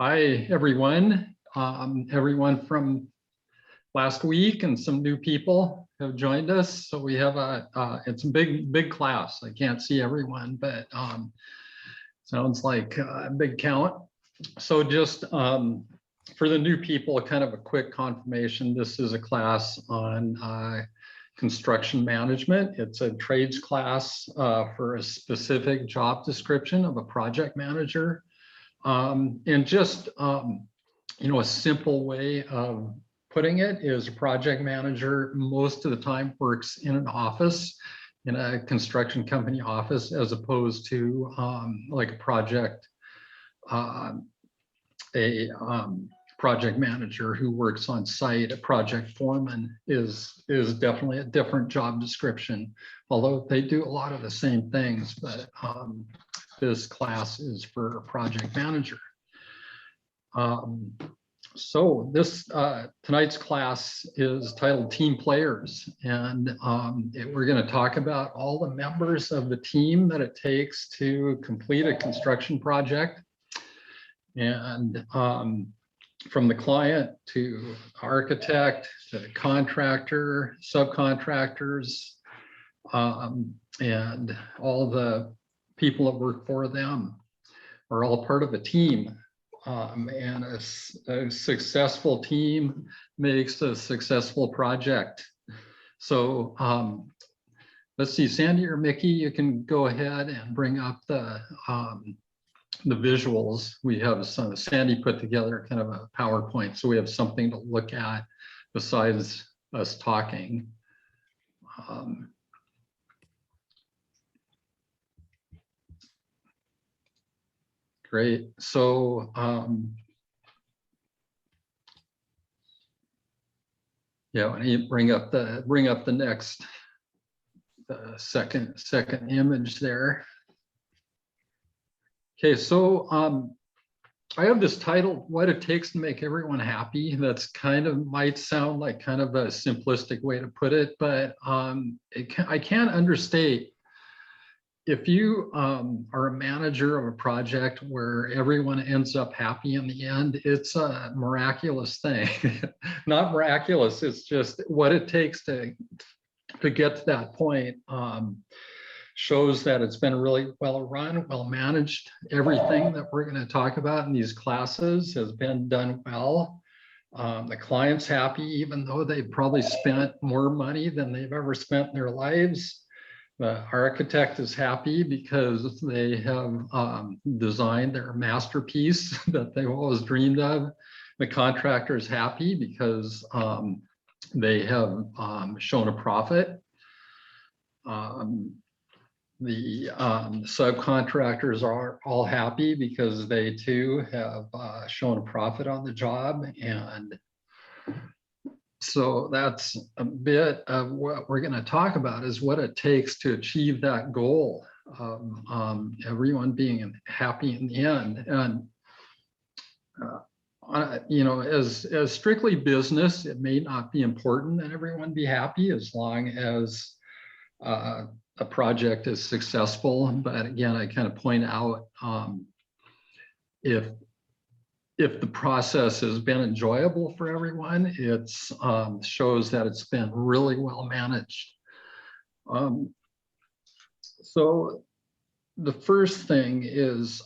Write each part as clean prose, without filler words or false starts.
Hi, everyone. Everyone from last week and some new people have joined us. So we have it's a big class. I can't see everyone, but sounds like a big count. So just for the new people, kind of a quick confirmation. This is a class on construction management. It's a trades class for a specific job description of a project manager. And just, a simple way of putting it is a project manager most of the time works in an office, in a construction company office, as opposed to like a project manager who works on site. A project foreman is definitely a different job description, although they do a lot of the same things, but this class is for a project manager. So this tonight's class is titled Team Players, and we're going to talk about all the members of the team that it takes to complete a construction project, and from the client to architect to contractor, subcontractors, and all the people that work for them are all part of a team. And a successful team makes a successful project. So let's see, Sandy or Mickey, you can go ahead and bring up the visuals. We have Sandy put together kind of a PowerPoint, so we have something to look at besides us talking. Great. So yeah, I need to bring up the next second image there. Okay, so I have this title, What It Takes to Make Everyone Happy. That's kind of might sound like kind of a simplistic way to put it, but I can't understate. If you are a manager of a project where everyone ends up happy in the end, it's a miraculous thing. Not miraculous, it's just what it takes to get to that point. Shows that it's been really well run, well managed. Everything that we're going to talk about in these classes has been done well. The client's happy, even though they've probably spent more money than they've ever spent in their lives. The architect is happy because they have designed their masterpiece that they've always dreamed of. The contractor is happy because they have shown a profit. The subcontractors are all happy because they too have shown a profit on the job. And so that's a bit of what we're going to talk about, is what it takes to achieve that goal of everyone being happy in the end. And as strictly business, it may not be important that everyone be happy as long as a project is successful. But again, I kind of point out if the process has been enjoyable for everyone, it shows that it's been really well managed. So the first thing is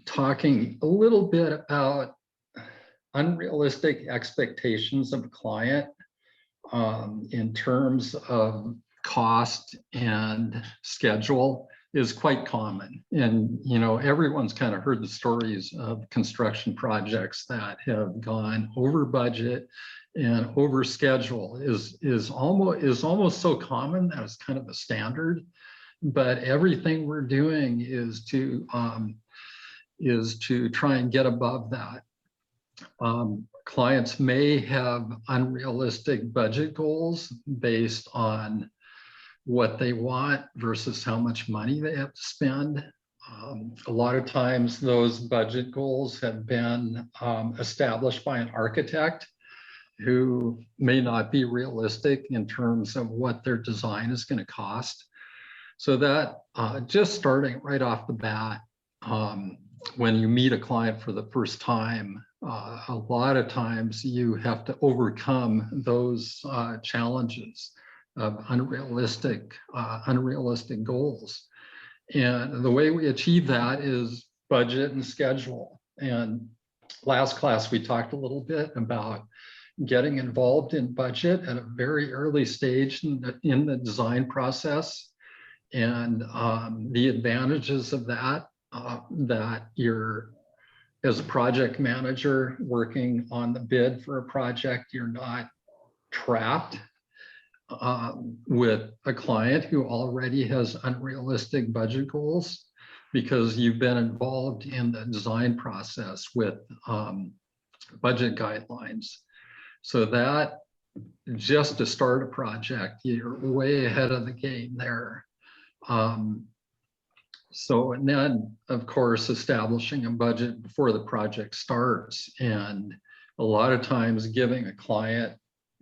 talking a little bit about unrealistic expectations of a client in terms of cost and schedule is quite common. And, everyone's kind of heard the stories of construction projects that have gone over budget and over schedule is almost so common that it's kind of a standard. But everything we're doing is to try and get above that. Clients may have unrealistic budget goals based on what they want versus how much money they have to spend. A lot of times those budget goals have been established by an architect who may not be realistic in terms of what their design is going to cost. So that just starting right off the bat, when you meet a client for the first time, a lot of times you have to overcome those challenges of unrealistic goals. And the way we achieve that is budget and schedule. And last class, we talked a little bit about getting involved in budget at a very early stage in the design process, and the advantages of that, that you're, as a project manager working on the bid for a project, you're not trapped with a client who already has unrealistic budget goals, because you've been involved in the design process with budget guidelines. So that, just to start a project, you're way ahead of the game there. So, and then of course, establishing a budget before the project starts, and a lot of times giving a client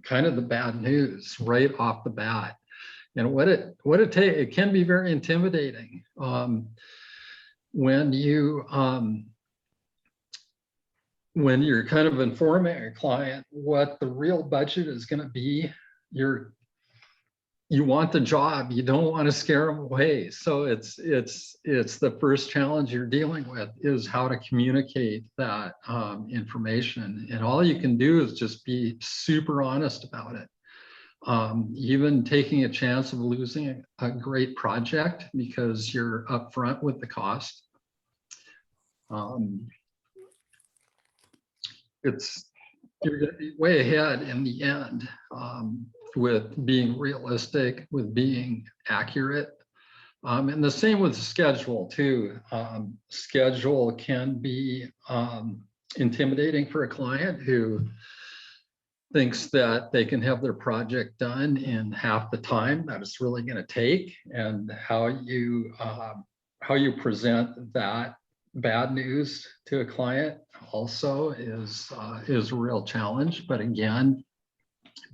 kind of the bad news right off the bat. And what it takes, it can be very intimidating when you're kind of informing a client what the real budget is going to be. You want the job, you don't want to scare them away. So it's the first challenge you're dealing with, is how to communicate that information. And all you can do is just be super honest about it. Even taking a chance of losing a great project because you're upfront with the cost. You're going to be way ahead in the end with being realistic, with being accurate. And the same with the schedule too. Schedule can be intimidating for a client who thinks that they can have their project done in half the time that it's really going to take, and how you present that bad news to a client also is a real challenge. But again,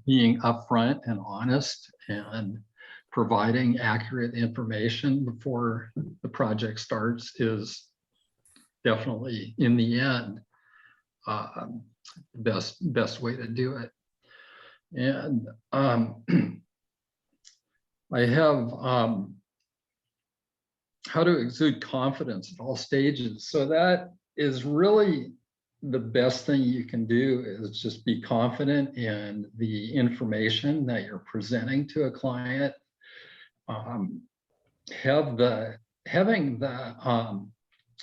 being upfront and honest and providing accurate information before the project starts is definitely, in the end, best way to do it. And I have how to exude confidence at all stages. So that is really the best thing you can do, is just be confident in the information that you're presenting to a client. Having the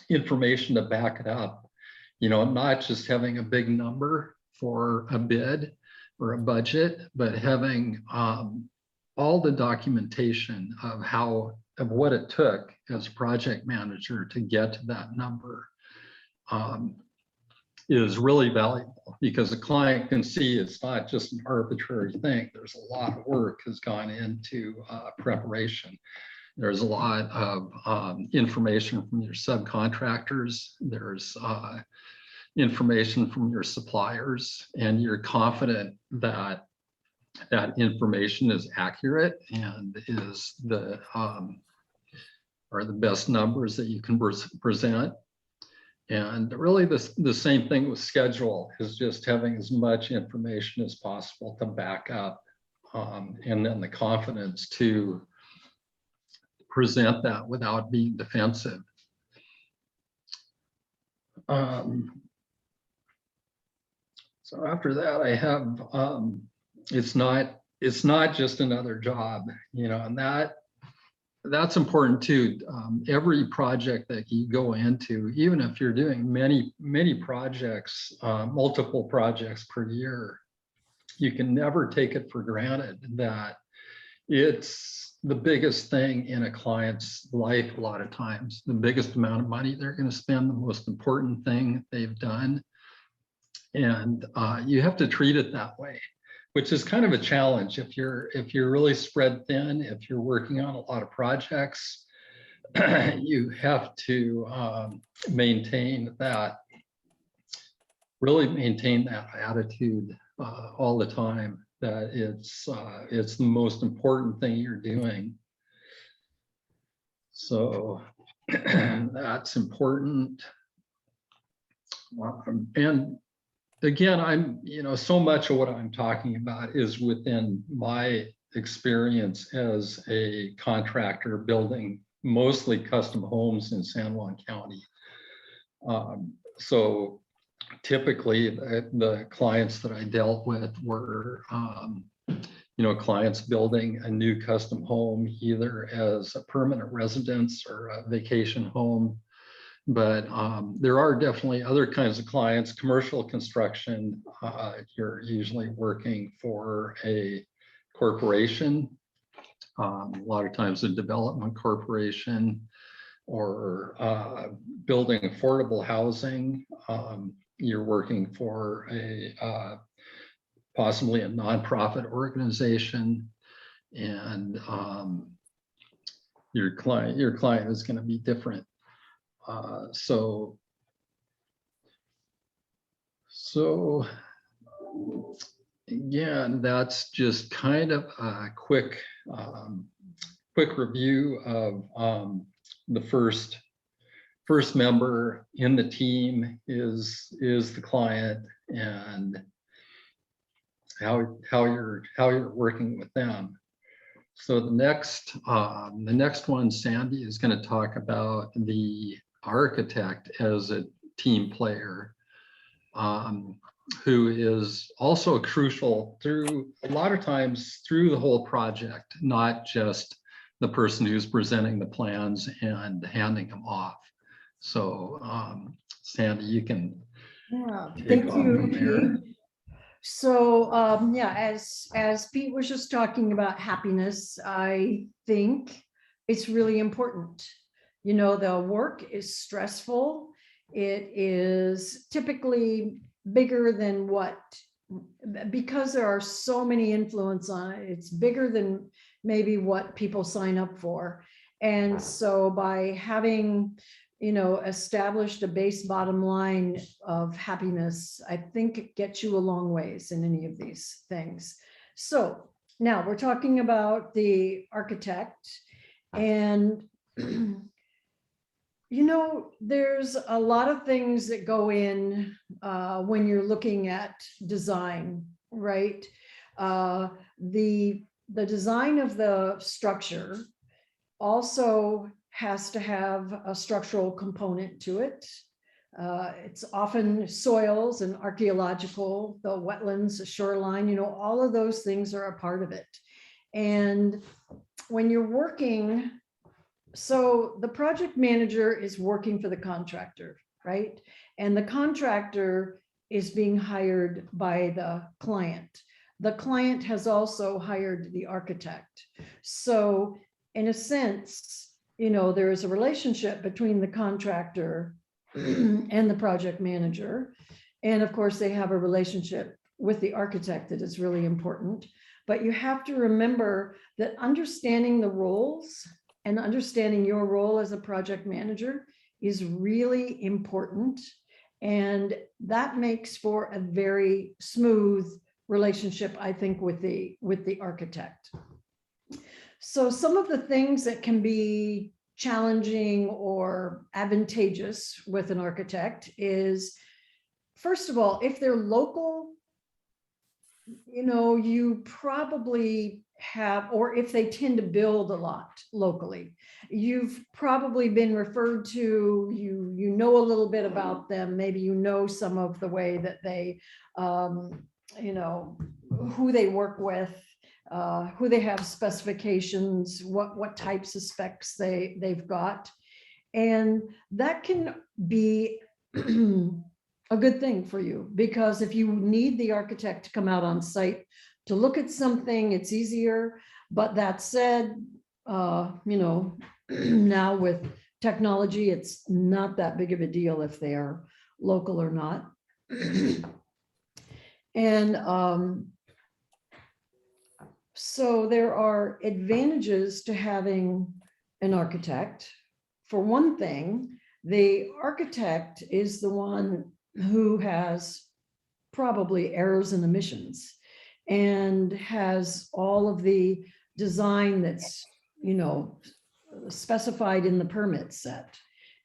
information to back it up, not just having a big number for a bid or a budget, but having all the documentation of what it took as a project manager to get to that number is really valuable, because the client can see it's not just an arbitrary thing. There's a lot of work has gone into preparation. There's a lot of information from your subcontractors. There's information from your suppliers, and you're confident that that information is accurate and is are the best numbers that you can present. And really the same thing with schedule, is just having as much information as possible to back up, and then the confidence to present that without being defensive. So after that, I have, it's not just another job, and that's important too. Every project that you go into, even if you're doing many projects, multiple projects per year, you can never take it for granted that it's the biggest thing in a client's life. A lot of times, the biggest amount of money they're going to spend, the most important thing they've done. And you have to treat it that way, which is kind of a challenge if you're really spread thin. If you're working on a lot of projects, you have to maintain that attitude all the time, that it's the most important thing you're doing. So That's important. And again, so much of what I'm talking about is within my experience as a contractor building mostly custom homes in San Juan County. So typically the clients that I dealt with were, clients building a new custom home, either as a permanent residence or a vacation home. But there are definitely other kinds of clients. Commercial construction, you're usually working for a corporation, a lot of times a development corporation, or building affordable housing. You're working for a possibly a nonprofit organization, and your client is going to be different. So again, that's just kind of a quick review of the first member in the team is the client, and how you're working with them. So the next one, Sandy, is going to talk about the architect as a team player, who is also crucial through a lot of times through the whole project, not just the person who's presenting the plans and handing them off. So Sandy, you can thank you, Pete. So yeah, as Pete was just talking about happiness, I think it's really important. The work is stressful. It is typically bigger than because there are so many influence on it, it's bigger than maybe what people sign up for. And so by having established a base bottom line of happiness, I think it gets you a long ways in any of these things. So now we're talking about the architect, and there's a lot of things that go in when you're looking at design, right? The design of the structure also has to have a structural component to it. It's often soils and archeological, the wetlands, the shoreline, all of those things are a part of it. And when you're working, so the project manager is working for the contractor, right? And the contractor is being hired by the client. The client has also hired the architect. So in a sense, there is a relationship between the contractor and the project manager. And of course, they have a relationship with the architect that is really important. But you have to remember that understanding the roles and understanding your role as a project manager is really important. And that makes for a very smooth relationship, I think, with the architect. So some of the things that can be challenging or advantageous with an architect is, first of all, if they're local, you probably have, or if they tend to build a lot locally, you've probably been referred to, you know a little bit about them, maybe some of the way that they, who they work with, who they have specifications, what types of specs they've got. And that can be a good thing for you, because if you need the architect to come out on site to look at something, it's easier. But that said, now with technology, it's not that big of a deal if they are local or not. And so there are advantages to having an architect. For one thing, the architect is the one who has probably errors and omissions and has all of the design that's, specified in the permit set.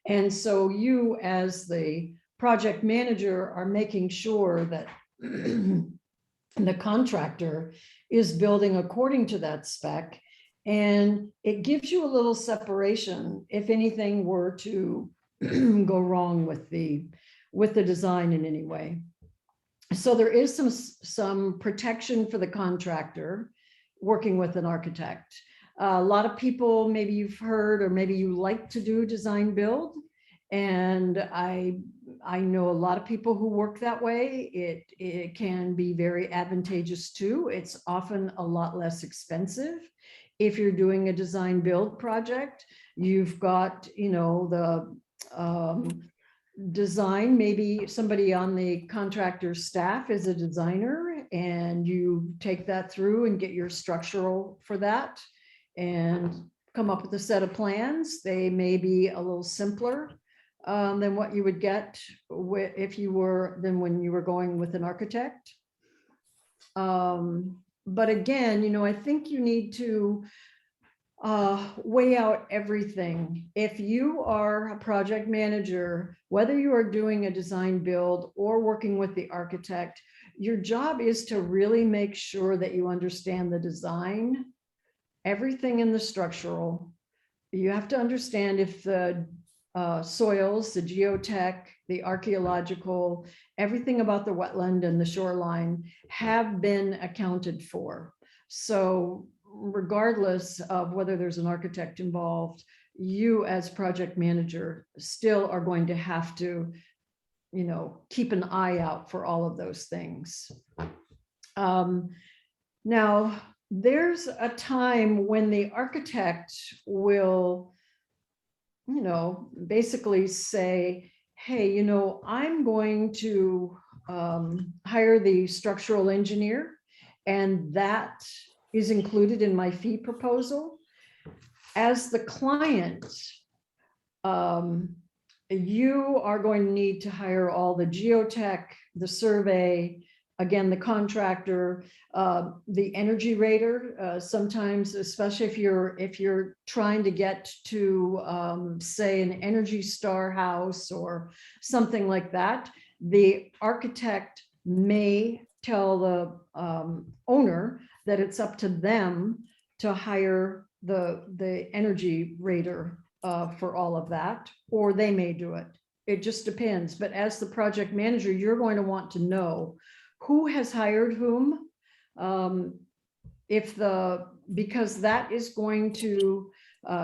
And so you, as the project manager, are making sure that the contractor is building according to that spec. And it gives you a little separation if anything were to go wrong with the design in any way. So there is some protection for the contractor working with an architect. A lot of people, maybe you've heard, or maybe you like to do design build. And I know a lot of people who work that way. It can be very advantageous too. It's often a lot less expensive. If you're doing a design build project, you've got, you know, the design, maybe somebody on the contractor staff is a designer, and you take that through and get your structural for that and come up with a set of plans. They may be a little simpler than what you would get if you were, than when you were going with an architect. But again, you know, I think you need to weigh out everything. If you are a project manager, whether you are doing a design build or working with the architect, your job is to really make sure that you understand the design, everything in the structural. You have to understand if the soils, the geotech, the archeological, everything about the wetland and the shoreline have been accounted for. So regardless of whether there's an architect involved, you as project manager still are going to have to, you know, keep an eye out for all of those things. Now, there's a time when the architect will, you know, basically say, hey, you know, I'm going to hire the structural engineer, and that is included in my fee proposal. As the client, you are going to need to hire all the geotech, the survey, again, the contractor, the energy rater. Sometimes, especially if you're trying to get to, say, an Energy Star house or something like that, the architect may tell the owner that it's up to them to hire the energy rater for all of that, or they may do it. It just depends. But as the project manager, you're going to want to know who has hired whom, because that is going to,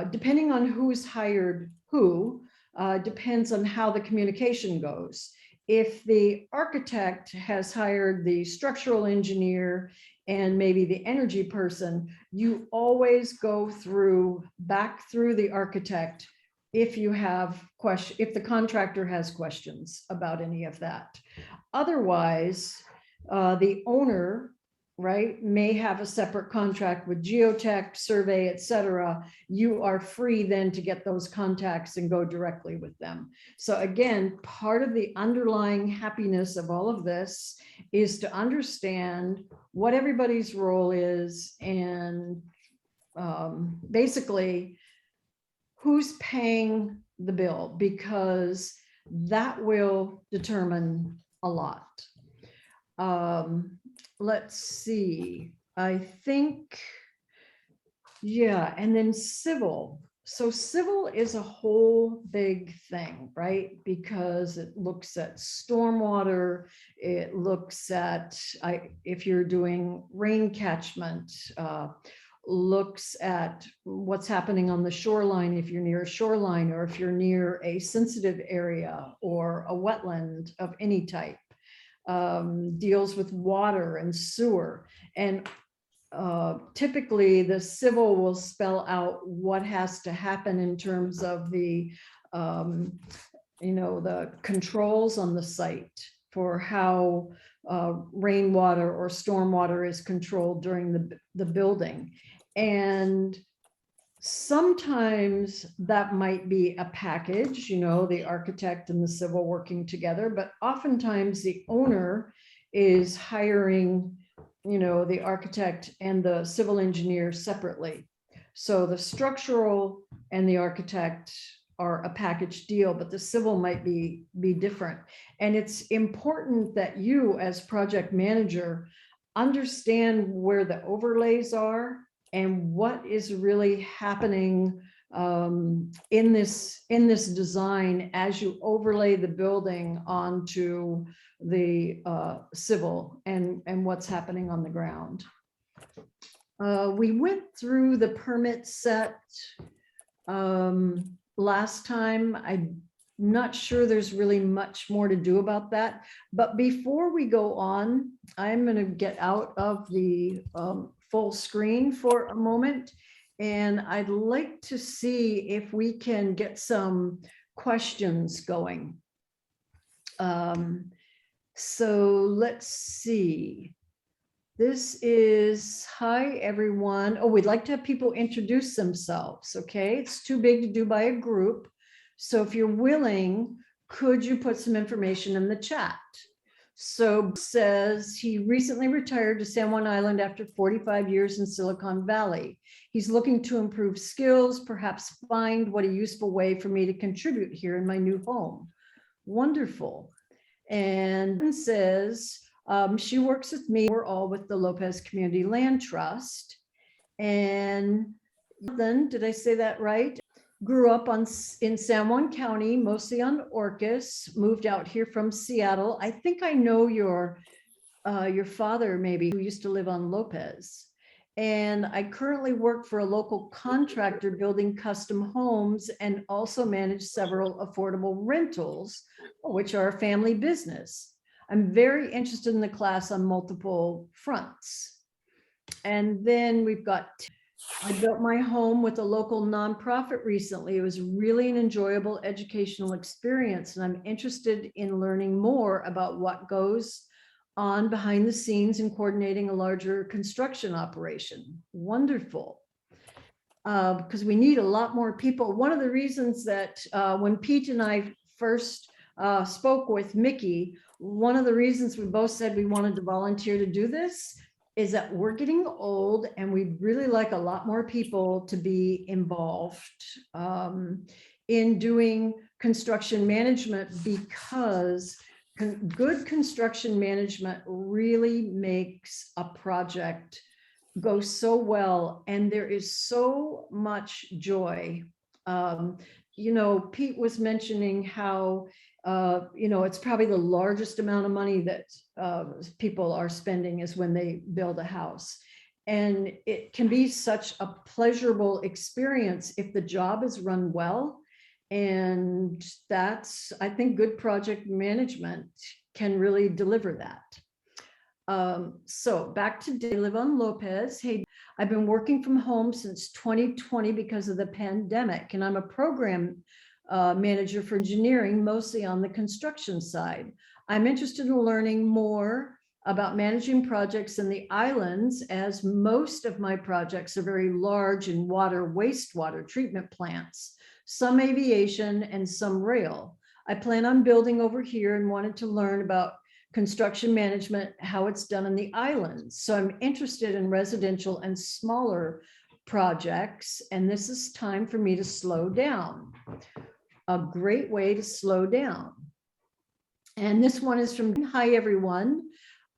depending on who's hired who, depends on how the communication goes. If the architect has hired the structural engineer and maybe the energy person, you always go back through the architect if you have if the contractor has questions about any of that. Otherwise, the owner, right, may have a separate contract with geotech, survey, etc. You are free then to get those contacts and go directly with them. So again, part of the underlying happiness of all of this is to understand what everybody's role is, and basically who's paying the bill, because that will determine a lot. Let's see, I think, yeah, and then civil. So civil is a whole big thing, right? Because it looks at stormwater, it looks at, if you're doing rain catchment, looks at what's happening on the shoreline if you're near a shoreline, or if you're near a sensitive area or a wetland of any type. Deals with water and sewer, and typically the civil will spell out what has to happen in terms of the the controls on the site for how rainwater or stormwater is controlled during the building. And sometimes that might be a package, the architect and the civil working together, but oftentimes the owner is hiring, the architect and the civil engineer separately. So the structural and the architect are a package deal, but the civil might be different. And it's important that you as project manager understand where the overlays are and what is really happening in this design as you overlay the building onto the civil and what's happening on the ground. We went through the permit set last time. I'm not sure there's really much more to do about that. But before we go on, I'm going to get out of the full screen for a moment. And I'd like to see if we can get some questions going. So let's see. This is, hi, everyone. Oh, we'd like to have people introduce themselves, okay? It's too big to do by a group. So if you're willing, could you put some information in the chat? So says he recently retired to San Juan Island after 45 years in Silicon Valley. He's looking to improve skills, perhaps find what a useful way for me to contribute here in my new home. Wonderful. And says, she works with me. We're all with the Lopez Community Land Trust. And then, did I say that right? Grew up in San Juan County, mostly on Orcas, moved out here from Seattle. I think I know your father maybe, who used to live on Lopez. And I currently work for a local contractor building custom homes and also manage several affordable rentals, which are a family business. I'm very interested in the class on multiple fronts. And then we've got, I built my home with a local nonprofit recently. It was really an enjoyable educational experience, and I'm interested in learning more about what goes on behind the scenes in coordinating a larger construction operation. Wonderful. Because we need a lot more people. One of the reasons that when Pete and I first spoke with Mickey, one of the reasons we both said we wanted to volunteer to do this is that we're getting old and we'd really like a lot more people to be involved in doing construction management, because good construction management really makes a project go so well, and there is so much joy. You know, Pete was mentioning how you know, it's probably the largest amount of money that people are spending is when they build a house. And it can be such a pleasurable experience if the job is run well. And that's, I think, good project management can really deliver that. So back to I live on Lopez. Hey, I've been working from home since 2020 because of the pandemic, and I'm a program manager for engineering, mostly on the construction side. I'm interested in learning more about managing projects in the islands, as most of my projects are very large in water, wastewater treatment plants, some aviation and some rail. I plan on building over here and wanted to learn about construction management, how it's done in the islands. So I'm interested in residential and smaller projects, and this is time for me to slow down. A great way to slow down. And this one is from, hi everyone.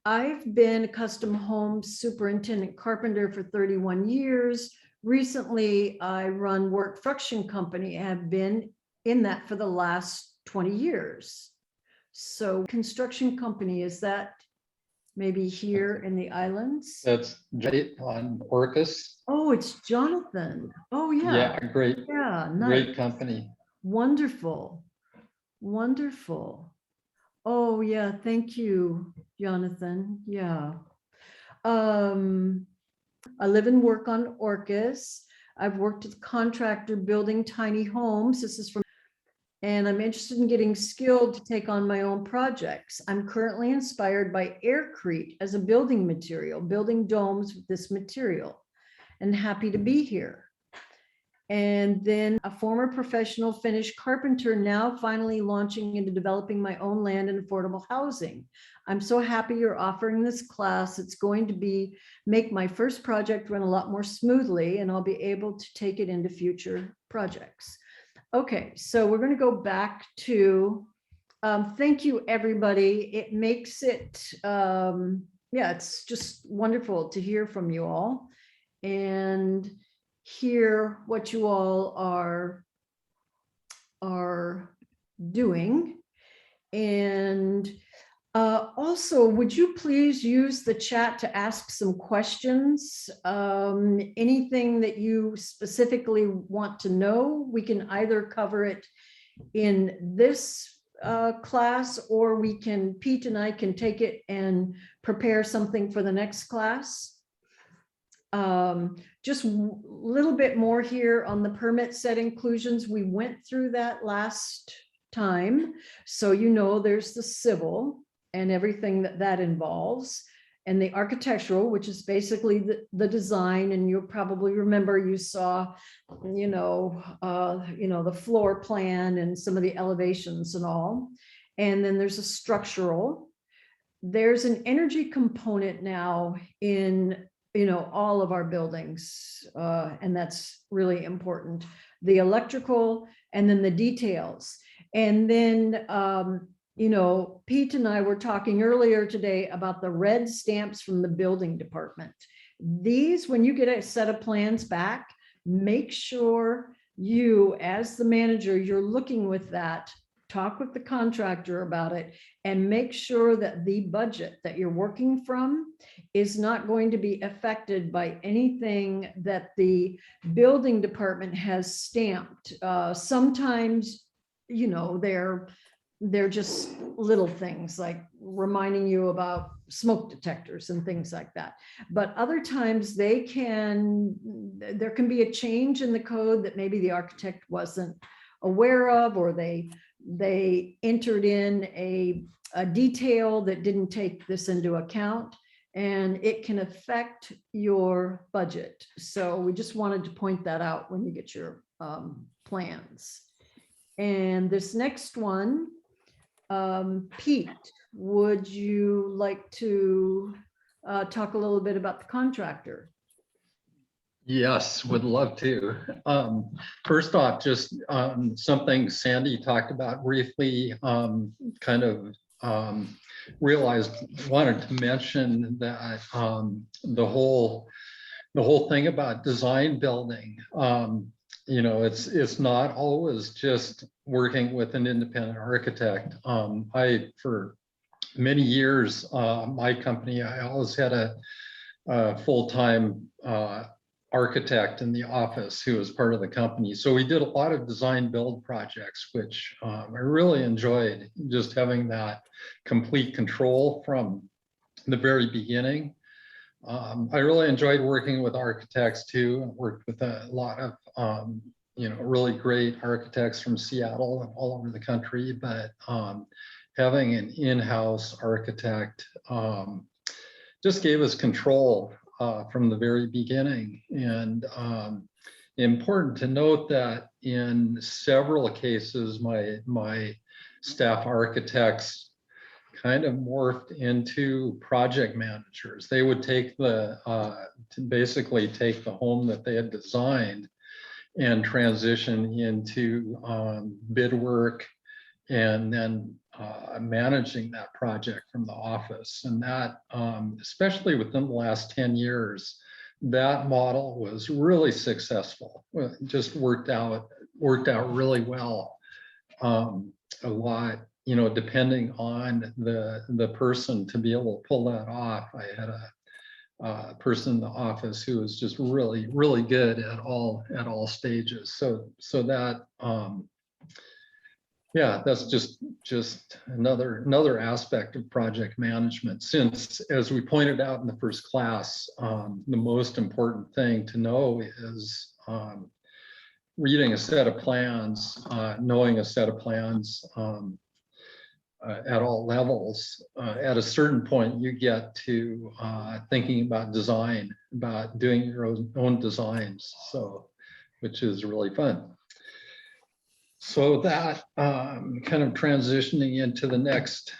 I've been a custom home superintendent carpenter for 31 years. Recently, I run work construction company. I have been in that for the last 20 years. So construction company, is that maybe here in the islands? That's on Orcas. Oh, it's Jonathan. Oh yeah. Yeah, great. Yeah, nice. Great company. Wonderful. Wonderful. Oh yeah, thank you, Jonathan. Yeah. I live and work on Orcas. I've worked with Contractor building tiny homes. This is from, and I'm interested in getting skilled to take on my own projects. I'm currently inspired by aircrete as a building material, building domes with this material, and happy to be here. And then a former professional Finnish carpenter, now finally launching into developing my own land and affordable housing. I'm so happy you're offering this class. It's going to make my first project run a lot more smoothly, and I'll be able to take it into future projects. Okay, so we're going to go back to, thank you, everybody. It makes it, yeah, it's just wonderful to hear from you all and hear what you all are doing. And also, would you please use the chat to ask some questions? Anything that you specifically want to know, we can either cover it in this class, or Pete and I can take it and prepare something for the next class. Just a little bit more here on the permit set inclusions. We went through that last time. So you know there's the civil and everything that involves, and the architectural, which is basically the design. And you'll probably remember you saw, the floor plan and some of the elevations and all. And then there's a structural. There's an energy component now in all of our buildings, and that's really important. The electrical, and then the details. And then, Pete and I were talking earlier today about the red stamps from the building department. These, when you get a set of plans back, make sure you, as the manager, you're looking with that. Talk with the contractor about it and make sure that the budget that you're working from is not going to be affected by anything that the building department has stamped. Sometimes, they're just little things like reminding you about smoke detectors and things like that. But other times there can be a change in the code that maybe the architect wasn't aware of, or they entered in a detail that didn't take this into account, and it can affect your budget. So we just wanted to point that out when you get your plans. And this next one, Pete, would you like to talk a little bit about the contractor? Yes, would love to. First off, just something Sandy talked about briefly, wanted to mention that the whole thing about design building, it's not always just working with an independent architect. For many years, my company, I always had a full-time architect in the office who was part of the company. So we did a lot of design build projects, which I really enjoyed, just having that complete control from the very beginning. I really enjoyed working with architects too. I worked with a lot of really great architects from Seattle and all over the country, but having an in-house architect just gave us control from the very beginning. And important to note that in several cases, my staff architects kind of morphed into project managers. They would basically take the home that they had designed and transition into bid work, and then managing that project from the office. And that, especially within the last 10 years, that model was really successful. It just worked out really well. A lot, depending on the person to be able to pull that off. I had a person in the office who was just really, really good at all stages. So that, yeah, that's just another aspect of project management. Since, as we pointed out in the first class, the most important thing to know is reading a set of plans, knowing a set of plans at all levels. At a certain point, you get to thinking about design, about doing your own designs. So which is really fun. So that kind of transitioning into the next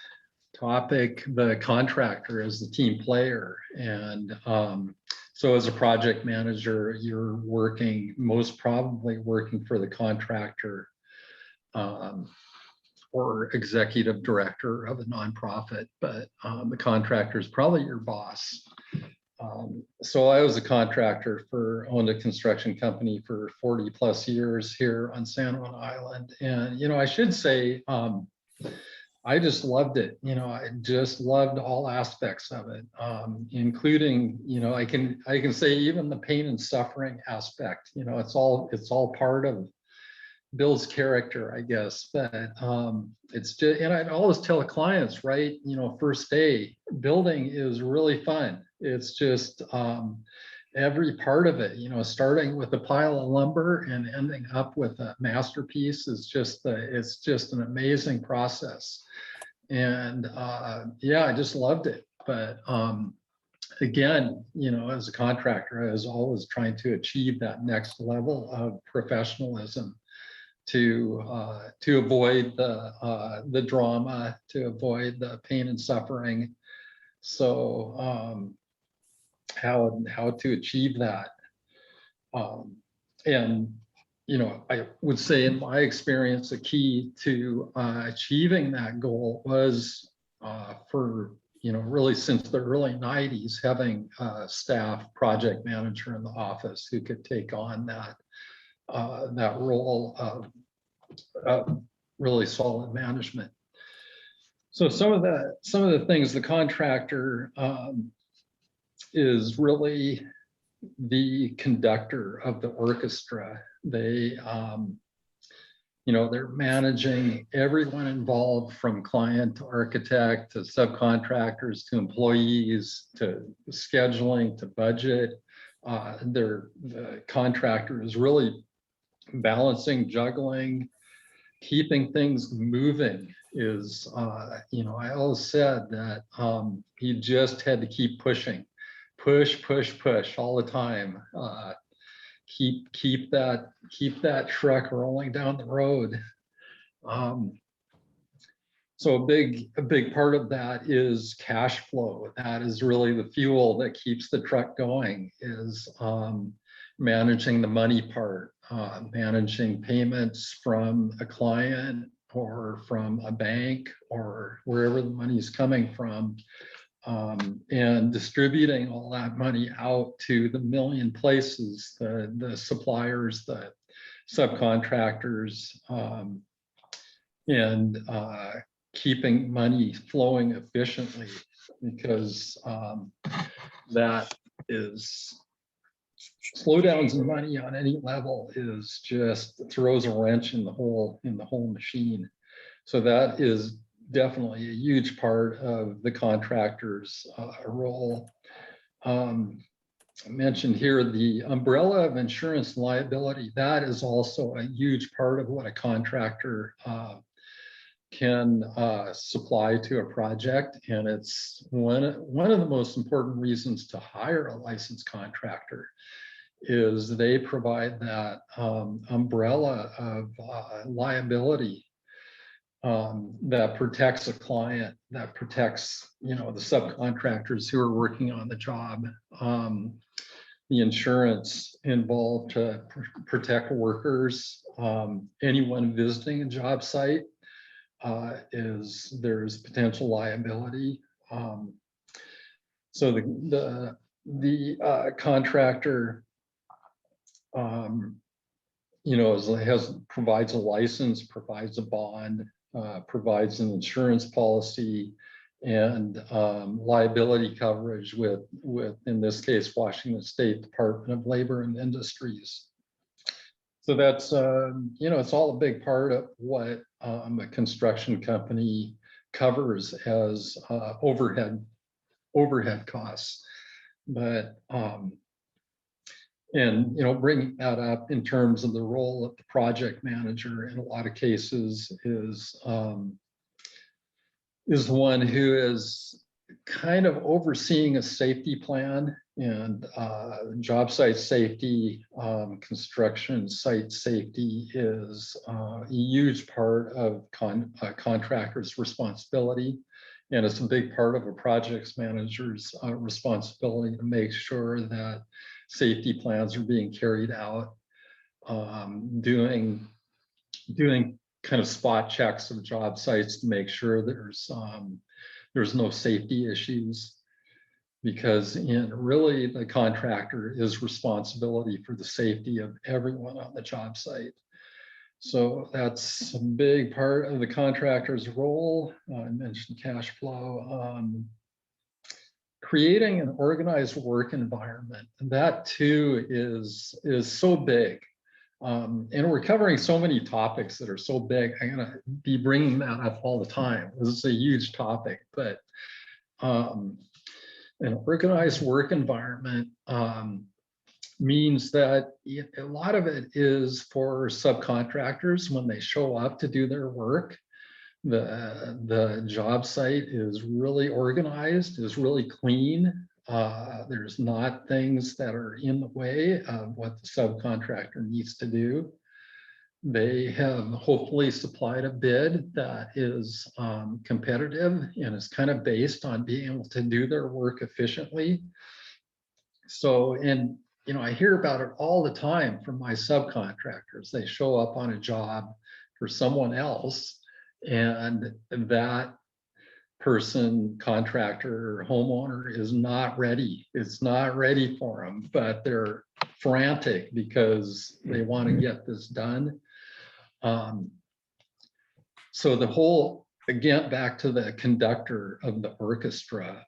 topic, the contractor as the team player. And so as a project manager, you're most probably working for the contractor or executive director of a nonprofit, but the contractor is probably your boss. So I was a contractor owned a construction company for 40 plus years here on San Juan Island. And, you know, I should say, I just loved it. You know, I just loved all aspects of it, including, you know, I can say even the pain and suffering aspect. You know, it's all part of builds character, I guess. But it's just, and I always tell clients, right? You know, first day building is really fun. It's just every part of it. You know, starting with a pile of lumber and ending up with a masterpiece is it's just an amazing process. And yeah, I just loved it. But again, you know, as a contractor, I was always trying to achieve that next level of professionalism to avoid the drama, to avoid the pain and suffering. So how to achieve that, and you know, I would say in my experience, the key to achieving that goal was for, you know, really since the early 90s, having a staff project manager in the office who could take on that role of really solid management. So some of the things the contractor is really the conductor of the orchestra. They, you know, they're managing everyone involved, from client to architect to subcontractors to employees to scheduling to budget. The contractor is really balancing, juggling, keeping things moving. Is you know, I always said that he just had to keep pushing, push all the time. Keep that truck rolling down the road. So a big part of that is cash flow. That is really the fuel that keeps the truck going, is managing the money part, managing payments from a client or from a bank or wherever the money is coming from, and distributing all that money out to the million places, the suppliers, the subcontractors, and keeping money flowing efficiently, because that is slowdowns in money on any level is just throws a wrench in the whole machine. So that is definitely a huge part of the contractor's role. I mentioned here the umbrella of insurance and liability. That is also a huge part of what a contractor can supply to a project, and it's one of the most important reasons to hire a licensed contractor, is they provide that umbrella of liability that protects a client, that protects, you know, the subcontractors who are working on the job, the insurance involved to protect workers, anyone visiting a job site. There's potential liability. So the contractor, you know, provides a license, provides a bond, provides an insurance policy, and liability coverage with in this case Washington State Department of Labor and Industries. So that's you know, it's all a big part of what a construction company covers as overhead costs. But and you know, bringing that up in terms of the role of the project manager in a lot of cases is the one who is kind of overseeing a safety plan and job site safety, construction site safety is a huge part of contractor's responsibility. And it's a big part of a projects manager's responsibility to make sure that safety plans are being carried out, doing kind of spot checks of job sites to make sure there's no safety issues, because really the contractor is responsibility for the safety of everyone on the job site. So that's a big part of the contractor's role. I mentioned cash flow. Creating an organized work environment, that too is so big. And we're covering so many topics that are so big. I'm going to be bringing that up all the time. This is a huge topic, but an organized work environment means that a lot of it is for subcontractors when they show up to do their work. The job site is really organized, is really clean. There's not things that are in the way of what the subcontractor needs to do. They have hopefully supplied a bid that is competitive and is kind of based on being able to do their work efficiently. So, and I hear about it all the time from my subcontractors. They show up on a job for someone else, and that person, contractor, or homeowner is not ready. It's not ready for them, but they're frantic because they want to get this done. So the whole, again, back to the conductor of the orchestra,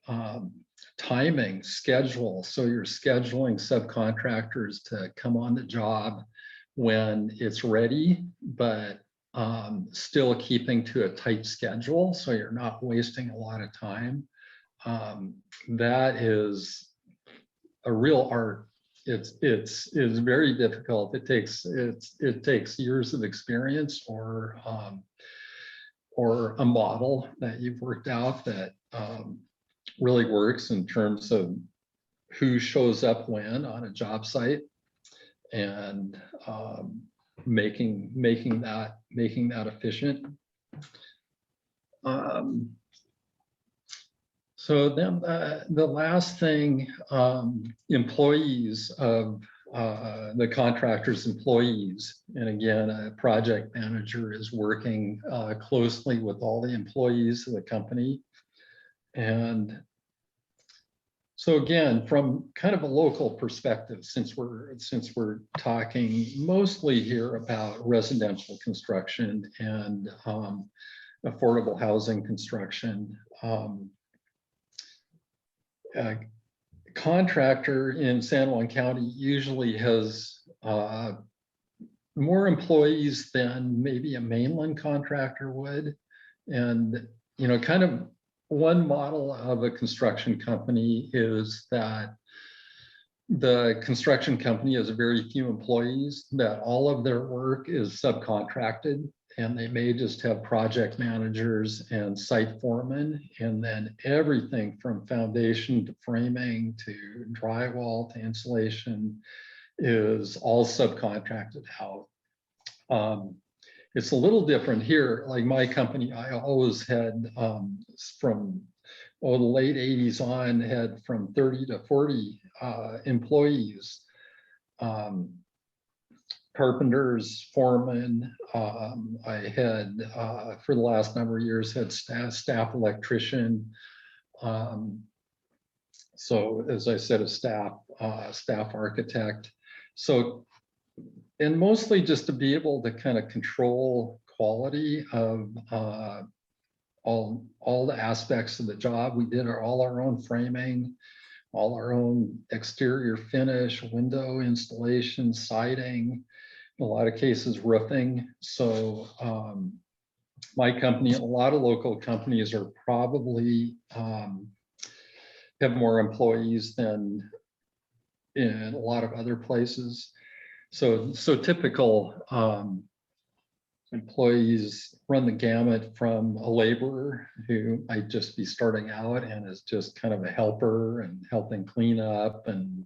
timing, schedule. So you're scheduling subcontractors to come on the job when it's ready, but still keeping to a tight schedule, so you're not wasting a lot of time. That is a real art. It's very difficult. It takes years of experience or a model that you've worked out that really works in terms of who shows up when on a job site, and making that efficient. So then the last thing, employees of the contractor's employees, and again, a project manager is working closely with all the employees of the company. And so again, from kind of a local perspective, since we're talking mostly here about residential construction and affordable housing construction, a contractor in San Juan County usually has more employees than maybe a mainland contractor would. And kind of one model of a construction company is that the construction company has very few employees, that all of their work is subcontracted, and they may just have project managers and site foremen, and then everything from foundation to framing to drywall to insulation is all subcontracted out. It's a little different here. Like my company, I always had from the late 80s on, had from 30 to 40 employees, carpenters, foremen. I had, for the last number of years, had staff electrician. So as I said, a staff architect. So, and mostly just to be able to kind of control quality of all the aspects of the job. We did all our own framing, all our own exterior finish, window installation, siding, in a lot of cases roofing. So my company, a lot of local companies are probably have more employees than in a lot of other places. So typical employees run the gamut from a laborer who might just be starting out and is just kind of a helper and helping clean up and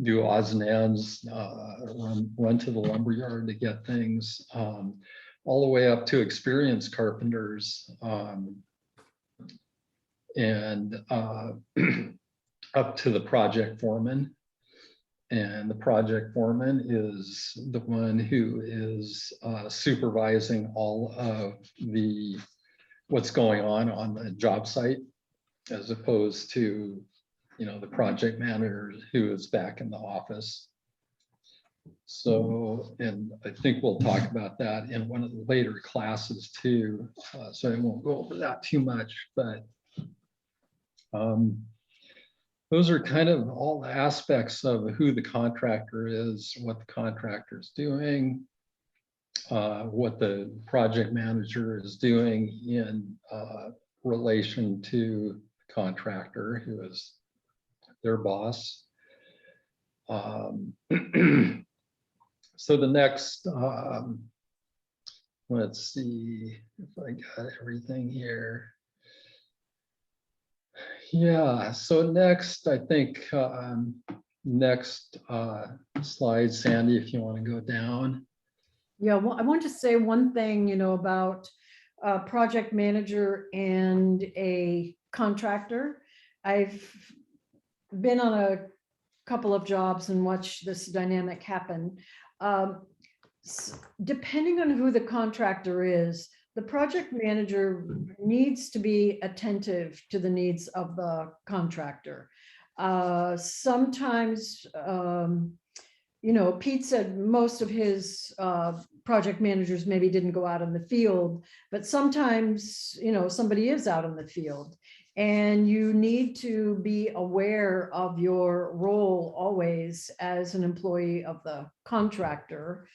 do odds and ends, run to the lumberyard to get things, all the way up to experienced carpenters, and up to the project foreman. And the project foreman is the one who is supervising all of what's going on the job site, as opposed to, the project manager who is back in the office. So, and I think we'll talk about that in one of the later classes too. So I won't go over that too much, but those are kind of all the aspects of who the contractor is, what the contractor is doing, what the project manager is doing in relation to the contractor, who is their boss. So the next, let's see if I got everything here. Yeah, so next, I think, next slide, Sandy, if you want to go down. Yeah, well, I want to say one thing, about a project manager and a contractor. I've been on a couple of jobs and watched this dynamic happen. Depending on who the contractor is, the project manager needs to be attentive to the needs of the contractor. Sometimes, Pete said most of his project managers maybe didn't go out in the field, but sometimes, somebody is out in the field. And you need to be aware of your role always as an employee of the contractor,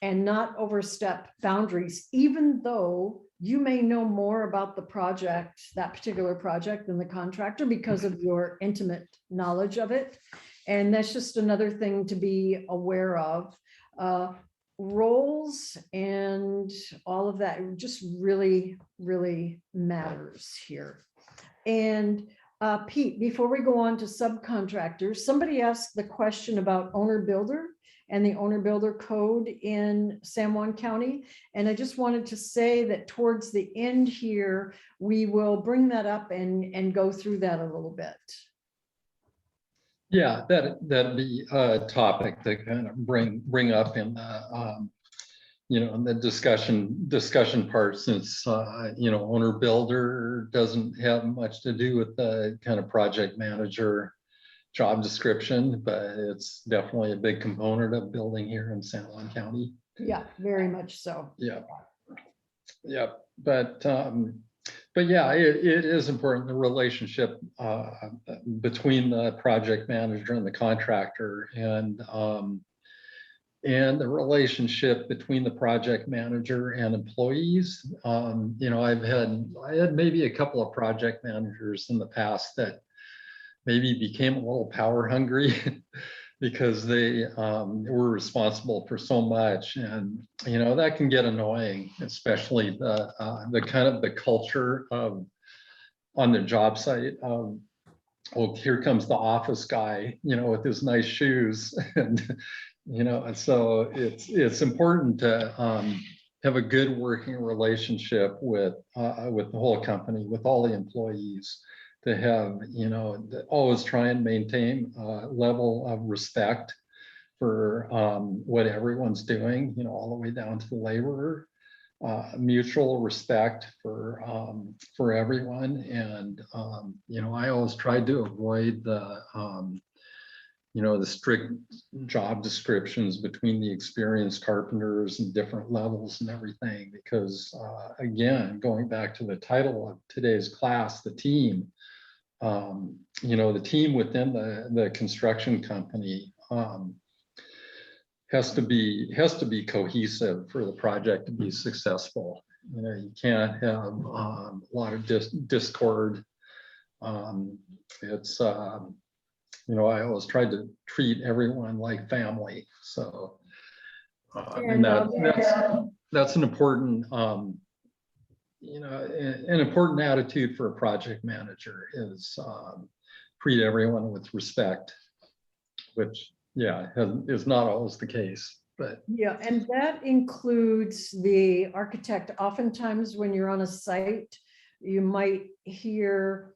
and not overstep boundaries, even though you may know more about the project, that particular project, than the contractor because of your intimate knowledge of it. And that's just another thing to be aware of. Roles and all of that just really, really matters here. And Pete, before we go on to subcontractors, somebody asked the question about owner builder and the owner builder code in San Juan County. And I just wanted to say that towards the end here, we will bring that up and go through that a little bit. Yeah, that'd be a topic to kind of bring up in the in the discussion part, since owner builder doesn't have much to do with the kind of project manager job description, but it's definitely a big component of building here in San Juan County. Yeah, very much so. Yeah, yeah, but yeah, it is important, the relationship between the project manager and the contractor, and the relationship between the project manager and employees. I had maybe a couple of project managers in the past that maybe became a little power hungry because they were responsible for so much, and that can get annoying, especially the kind of the culture of on the job site. Oh, here comes the office guy, with his nice shoes, and so it's important to have a good working relationship with the whole company, with all the employees, to have, always try and maintain a level of respect for what everyone's doing, all the way down to the laborer, mutual respect for everyone. And, I always tried to avoid the strict job descriptions between the experienced carpenters and different levels and everything, because again, going back to the title of today's class, the team, the team within the construction company has to be cohesive for the project to be successful. You can't have a lot of discord. It's I always tried to treat everyone like family. So And that's an important, an important attitude for a project manager is treat everyone with respect, which, yeah, is not always the case. But yeah, and that includes the architect. Oftentimes when you're on a site, you might hear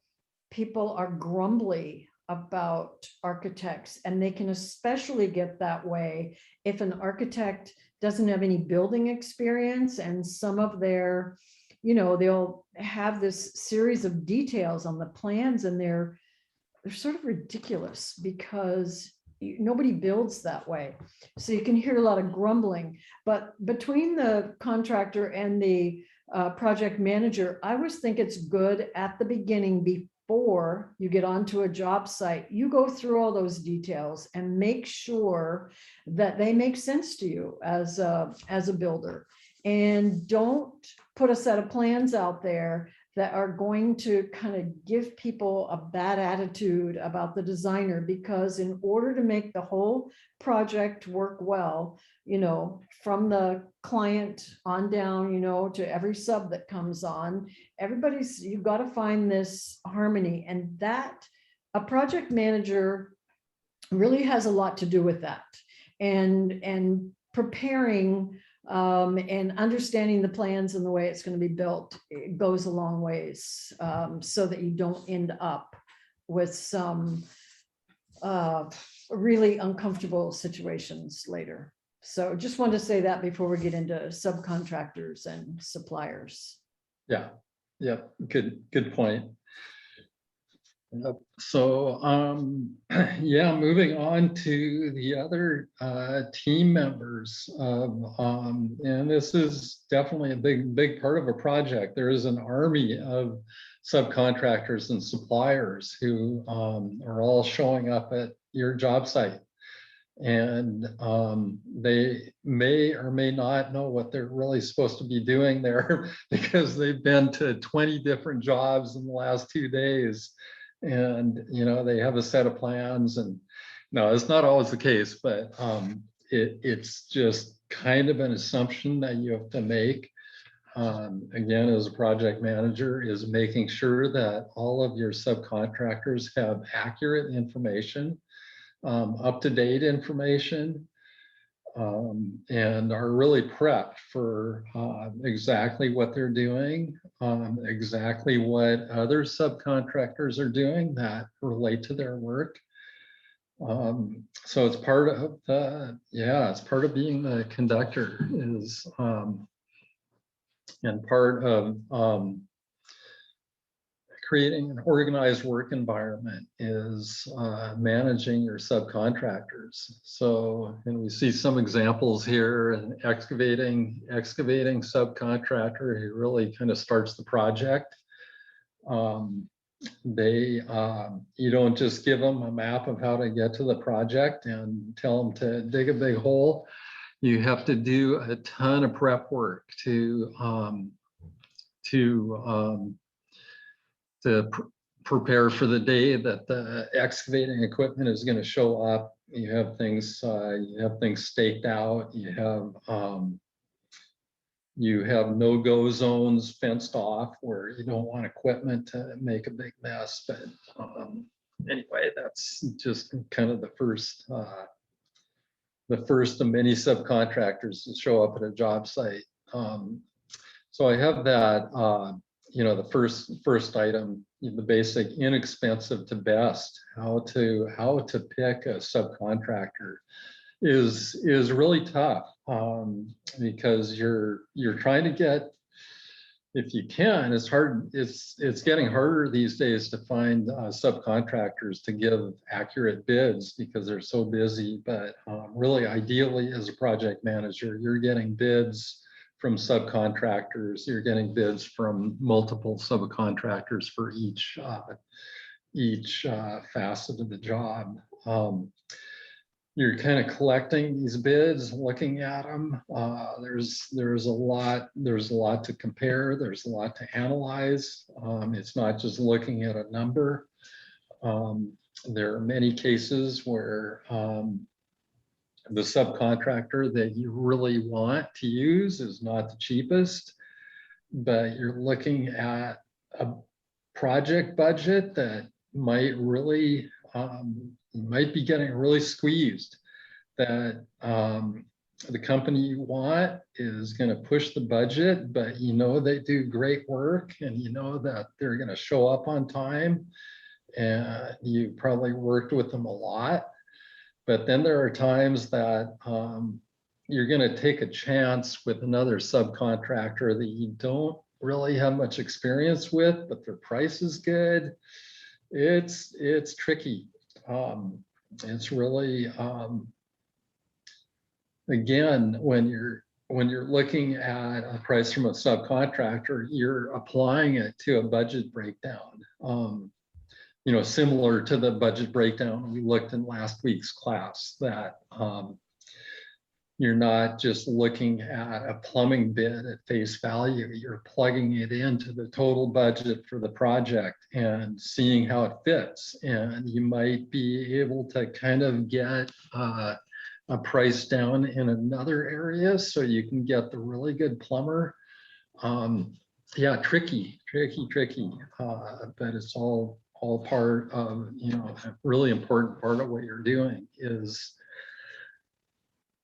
people are grumbly about architects, and they can especially get that way if an architect doesn't have any building experience, and some of their, they'll have this series of details on the plans, and they're sort of ridiculous because nobody builds that way. So you can hear a lot of grumbling, but between the contractor and the project manager, I always think it's good at the beginning, before you get onto a job site, you go through all those details and make sure that they make sense to you as a builder. And don't put a set of plans out there that are going to kind of give people a bad attitude about the designer, because in order to make the whole project work well, from the client on down, to every sub that comes on, you've got to find this harmony, and that a project manager really has a lot to do with that, and preparing and understanding the plans and the way it's going to be built. It goes a long ways, so that you don't end up with some really uncomfortable situations later. So just wanted to say that before we get into subcontractors and suppliers. yeah, good point. So yeah, moving on to the other team members of, and this is definitely a big part of a project. There is an army of subcontractors and suppliers who are all showing up at your job site, and they may or may not know what they're really supposed to be doing there because they've been to 20 different jobs in the last 2 days. And they have a set of plans, and no, it's not always the case, but it's just kind of an assumption that you have to make, again, as a project manager, is making sure that all of your subcontractors have accurate information, up-to-date information, and are really prepped for exactly what they're doing, exactly what other subcontractors are doing that relate to their work. So it's part of it's part of being the conductor, is and part of creating an organized work environment is managing your subcontractors. So, and we see some examples here, an excavating subcontractor who really kind of starts the project. You don't just give them a map of how to get to the project and tell them to dig a big hole. You have to do a ton of prep work to prepare for the day that the excavating equipment is going to show up. You have things staked out. You have no-go zones fenced off where you don't want equipment to make a big mess. But anyway, that's just kind of the first of many subcontractors to show up at a job site. So I have that. The first item, the basic inexpensive to best, how to pick a subcontractor is really tough, because you're trying to get, if you can, it's hard. It's getting harder these days to find subcontractors to give accurate bids because they're so busy. But really, ideally, as a project manager, you're getting bids from subcontractors. You're getting bids from multiple subcontractors for each facet of the job. You're kind of collecting these bids, looking at them. There's a lot to compare. There's a lot to analyze. It's not just looking at a number. There are many cases where the subcontractor that you really want to use is not the cheapest, but you're looking at a project budget that might really, you might be getting really squeezed, that the company you want is going to push the budget, but you know they do great work and you know that they're going to show up on time, and you probably worked with them a lot. But then there are times that you're going to take a chance with another subcontractor that you don't really have much experience with, but their price is good. It's tricky. It's really, again, when you're looking at a price from a subcontractor, you're applying it to a budget breakdown. You know, similar to the budget breakdown we looked in last week's class, that you're not just looking at a plumbing bid at face value, you're plugging it into the total budget for the project and seeing how it fits. And you might be able to kind of get a price down in another area so you can get the really good plumber. Yeah, tricky, but it's all part of, you know, a really important part of what you're doing is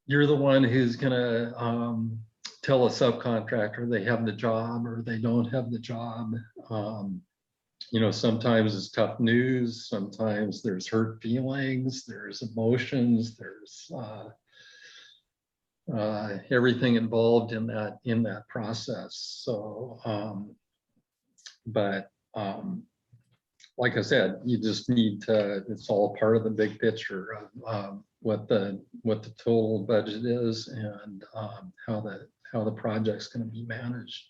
you're the one who's gonna tell a subcontractor they have the job or they don't have the job. You know, sometimes it's tough news, sometimes there's hurt feelings, there's emotions, there's everything involved in that process. So, like I said, you just need to, it's all part of the big picture of what the total budget is and how the project's going to be managed.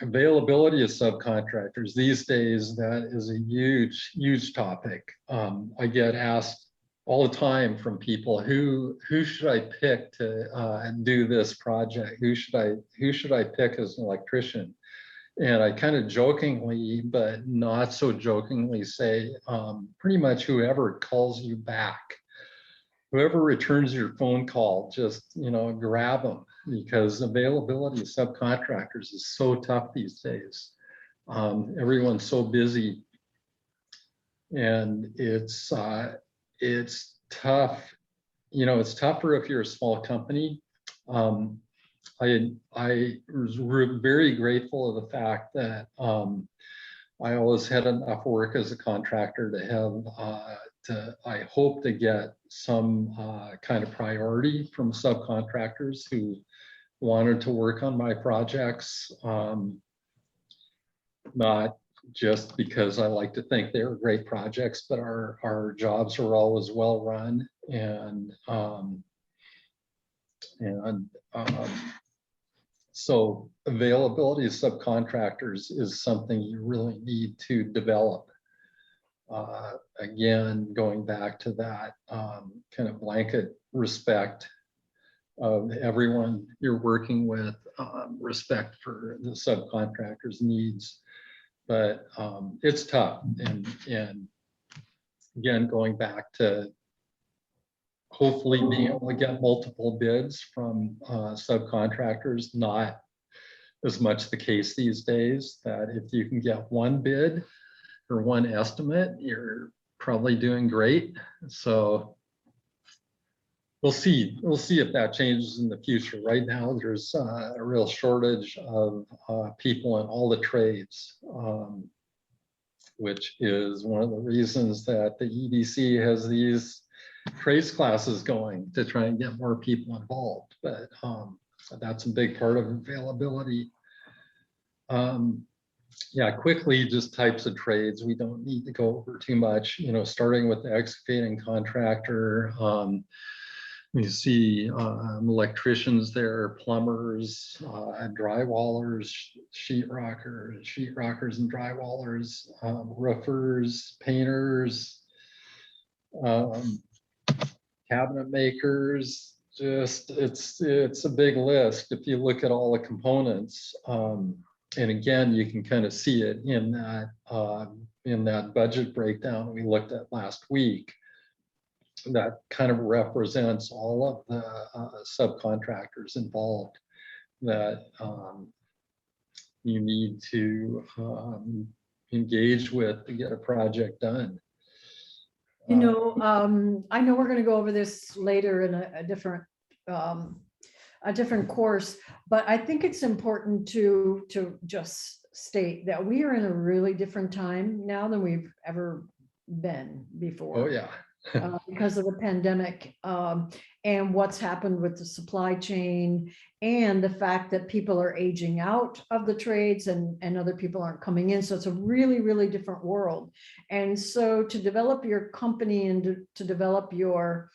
Availability of subcontractors these days, that is a huge topic. I get asked all the time from people, who should I pick to do this project? Who should I pick as an electrician? And I kind of jokingly, but not so jokingly, say pretty much whoever calls you back, whoever returns your phone call, just, you know, grab them, because availability of subcontractors is so tough these days. Everyone's so busy, and it's tough. You know, it's tougher if you're a small company. I was very grateful of the fact that I always had enough work as a contractor to have, I hope to get some kind of priority from subcontractors who wanted to work on my projects, not just because I like to think they were great projects, but our jobs are always well run, and so availability of subcontractors is something you really need to develop. Again, going back to that kind of blanket respect of everyone you're working with, respect for the subcontractors' needs. But it's tough, and again, going back to hopefully being able to get multiple bids from subcontractors, not as much the case these days, that if you can get one bid or one estimate, you're probably doing great. So we'll see if that changes in the future. Right now, there's a real shortage of people in all the trades, which is one of the reasons that the EDC has these trades classes going, to try and get more people involved. But that's a big part of availability. Yeah, quickly, just types of trades. We don't need to go over too much, you know, starting with the excavating contractor. You see electricians there, plumbers, drywallers, sheetrockers and drywallers, roofers, painters, cabinet makers. Just it's a big list if you look at all the components. And again, you can kind of see it in that budget breakdown we looked at last week. that kind of represents all of the subcontractors involved that you need to engage with to get a project done. You know, I know we're going to go over this later in a different course, but I think it's important to just state that we are in a really different time now than we've ever been before. Oh yeah. Because of the pandemic, and what's happened with the supply chain, and the fact that people are aging out of the trades and other people aren't coming in. So it's a really, really different world. And so to develop your company and to develop your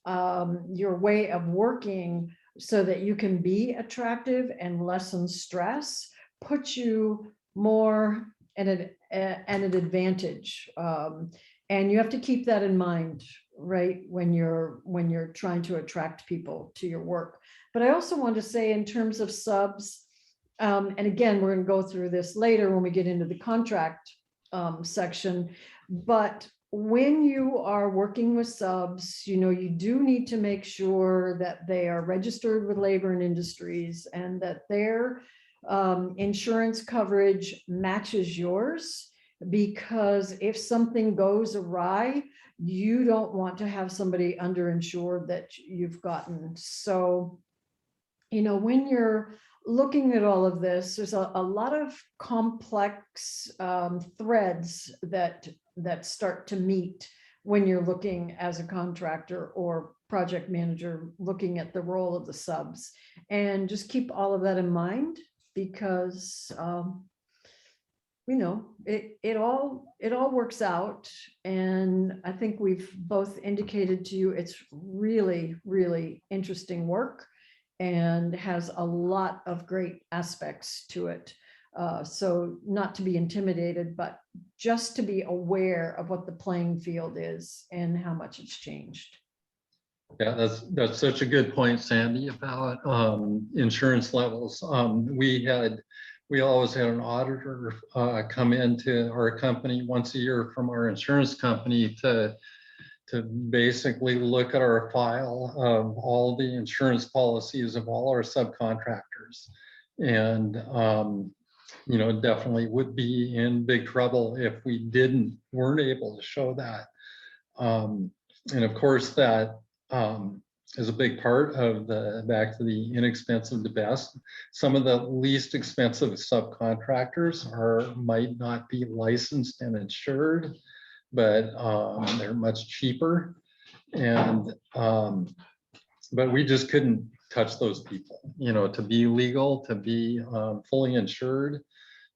way of working so that you can be attractive and lessen stress, puts you more at an advantage. And you have to keep that in mind, right, when you're trying to attract people to your work. But I also want to say, in terms of subs, and again, we're going to go through this later when we get into the contract section, but when you are working with subs, you know, you do need to make sure that they are registered with Labor and Industries, and that their insurance coverage matches yours. Because if something goes awry, you don't want to have somebody underinsured that you've gotten. So, you know, when you're looking at all of this, there's a lot of complex threads that start to meet when you're looking as a contractor or project manager, looking at the role of the subs. And just keep all of that in mind, because you know, it all works out. And I think we've both indicated to you, it's really, really interesting work and has a lot of great aspects to it. So not to be intimidated, but just to be aware of what the playing field is and how much it's changed. Yeah, that's such a good point, Sandy, about insurance levels. We always had an auditor come into our company once a year from our insurance company to basically look at our file of all the insurance policies of all our subcontractors. And, you know, definitely would be in big trouble if we weren't able to show that. And of course, that is a big part of back to the inexpensive to best. Some of the least expensive subcontractors might not be licensed and insured, but they're much cheaper. And but we just couldn't touch those people, you know, to be legal, to be fully insured,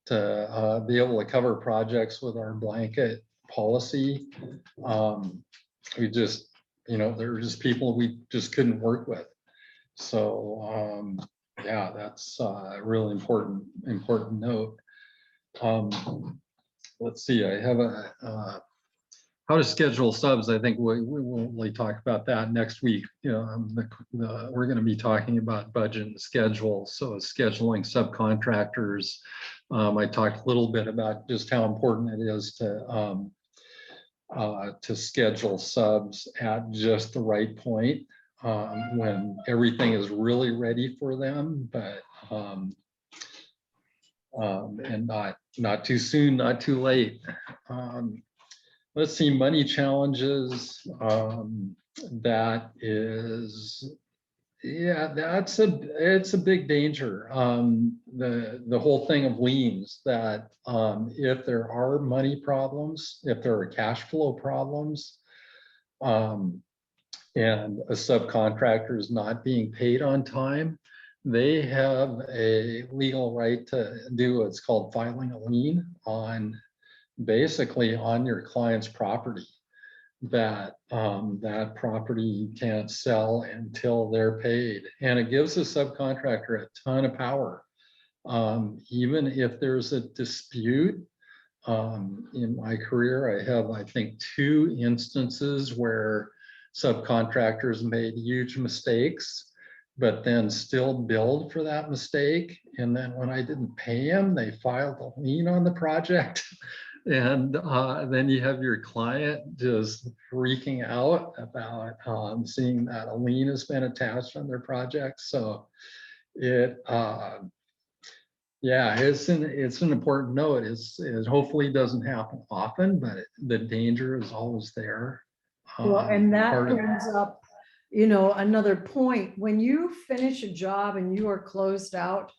to be able to cover projects with our blanket policy. We just, you know, there were just people we just couldn't work with. So yeah, that's a really important note. Let's see, I have how to schedule subs. I think we will really talk about that next week. You know, we're going to be talking about budget and schedule. So scheduling subcontractors. I talked a little bit about just how important it is to schedule subs at just the right point when everything is really ready for them, but and not too soon, not too late. Let's see, money challenges. That is, yeah, it's a big danger. The whole thing of liens, that if there are money problems, if there are cash flow problems, and a subcontractor is not being paid on time, they have a legal right to do what's called filing a lien on basically on your client's property. That that property you can't sell until they're paid, and it gives the subcontractor a ton of power. Even if there's a dispute, in my career, I have, I think, 2 instances where subcontractors made huge mistakes, but then still billed for that mistake. And then when I didn't pay them, they filed a lien on the project. And then you have your client just freaking out about seeing that a lien has been attached on their project. So it, yeah, it's an important note. It hopefully doesn't happen often, but the danger is always there. Well, and that Part of, brings up, another point. When you finish a job and you are closed out,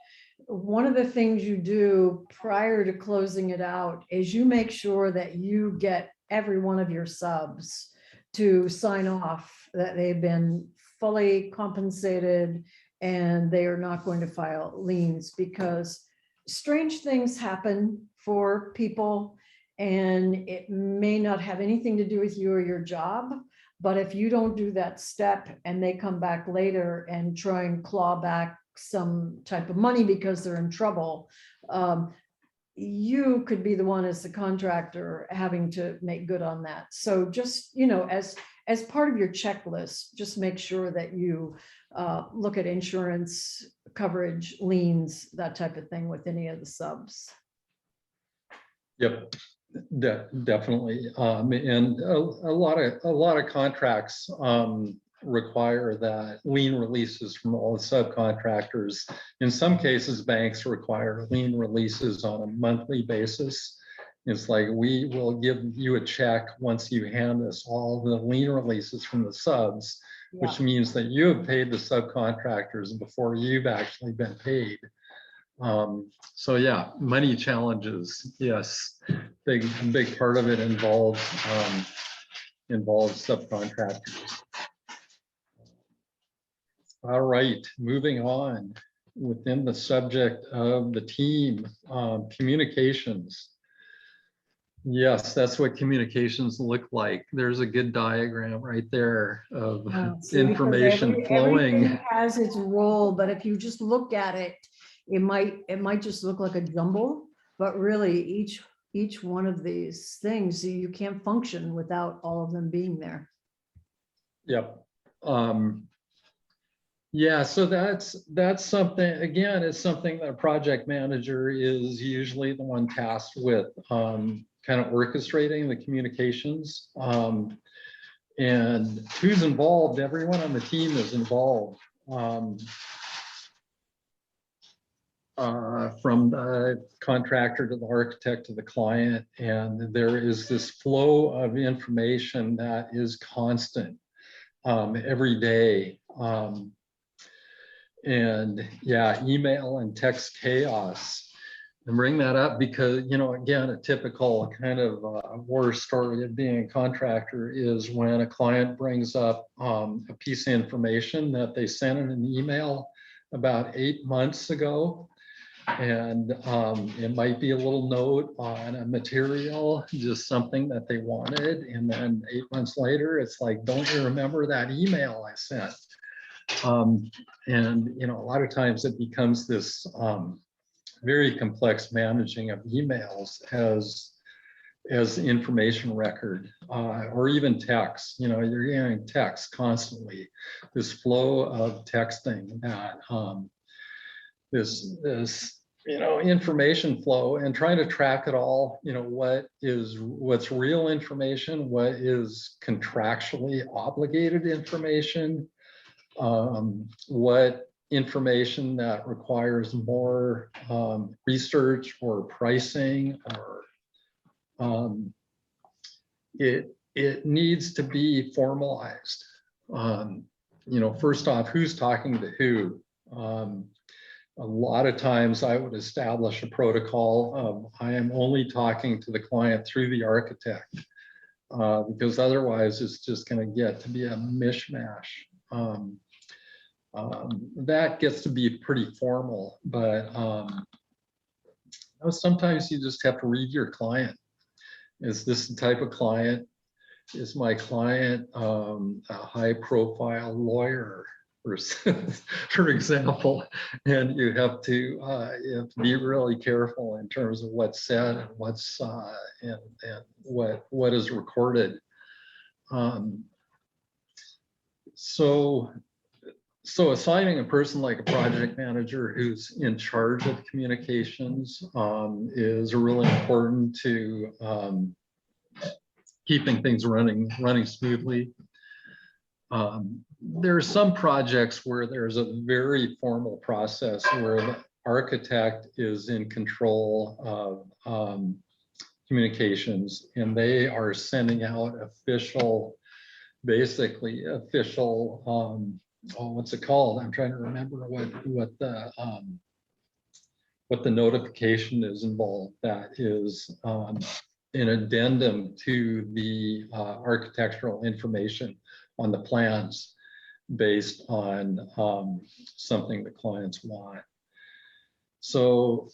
one of the things you do prior to closing it out is you make sure that you get every one of your subs to sign off that they've been fully compensated and they are not going to file liens, because strange things happen for people and it may not have anything to do with you or your job. But if you don't do that step and they come back later and try and claw back some type of money because they're in trouble, you could be the one as the contractor having to make good on that. So just, as part of your checklist, just make sure that you look at insurance coverage, liens, that type of thing with any of the subs. yep, definitely. And a lot of contracts require that lien releases from all the subcontractors. In some cases, banks require lien releases on a monthly basis. It's like, we will give you a check once you hand us all the lien releases from the subs, which means that you have paid the subcontractors before you've actually been paid. So yeah, money challenges, yes, big part of it involves subcontractors. All right, moving on within the subject of the team, communications. Yes, that's what communications look like. There's a good diagram right there of information flowing. Everything has its role, but if you just look at it, it might just look like a jumble, but really each one of these things, you can't function without all of them being there. Yep. Yeah, so that's something, again, it's something that a project manager is usually the one tasked with, kind of orchestrating the communications. And who's involved? Everyone on the team is involved. From the contractor to the architect to the client, and there is this flow of information that is constant every day. And yeah, email and text chaos. And bring that up because, again, a typical kind of war story of being a contractor is when a client brings up a piece of information that they sent in an email about 8 months ago. And it might be a little note on a material, just something that they wanted. And then 8 months later, it's like, don't you remember that email I sent? And, a lot of times it becomes this very complex managing of emails as information record, or even text. You're getting text constantly, this flow of texting that this information flow, and trying to track it all. What's real information, what is contractually obligated information, what information that requires more research or pricing, or it needs to be formalized. First off, who's talking to who? A lot of times I would establish a protocol of, I am only talking to the client through the architect, because otherwise it's just going to get to be a mishmash. That gets to be pretty formal, but sometimes you just have to read your client. Is this the type of client? Is my client a high-profile lawyer, for example? And you have to be really careful in terms of what's said and what's and what is recorded. So So assigning a person like a project manager who's in charge of communications is really important to keeping things running smoothly. There are some projects where there's a very formal process where the architect is in control of communications, and they are sending out official, basically official, oh, what's it called? I'm trying to remember what the notification is involved. That is an addendum to the architectural information on the plans based on something the clients want. So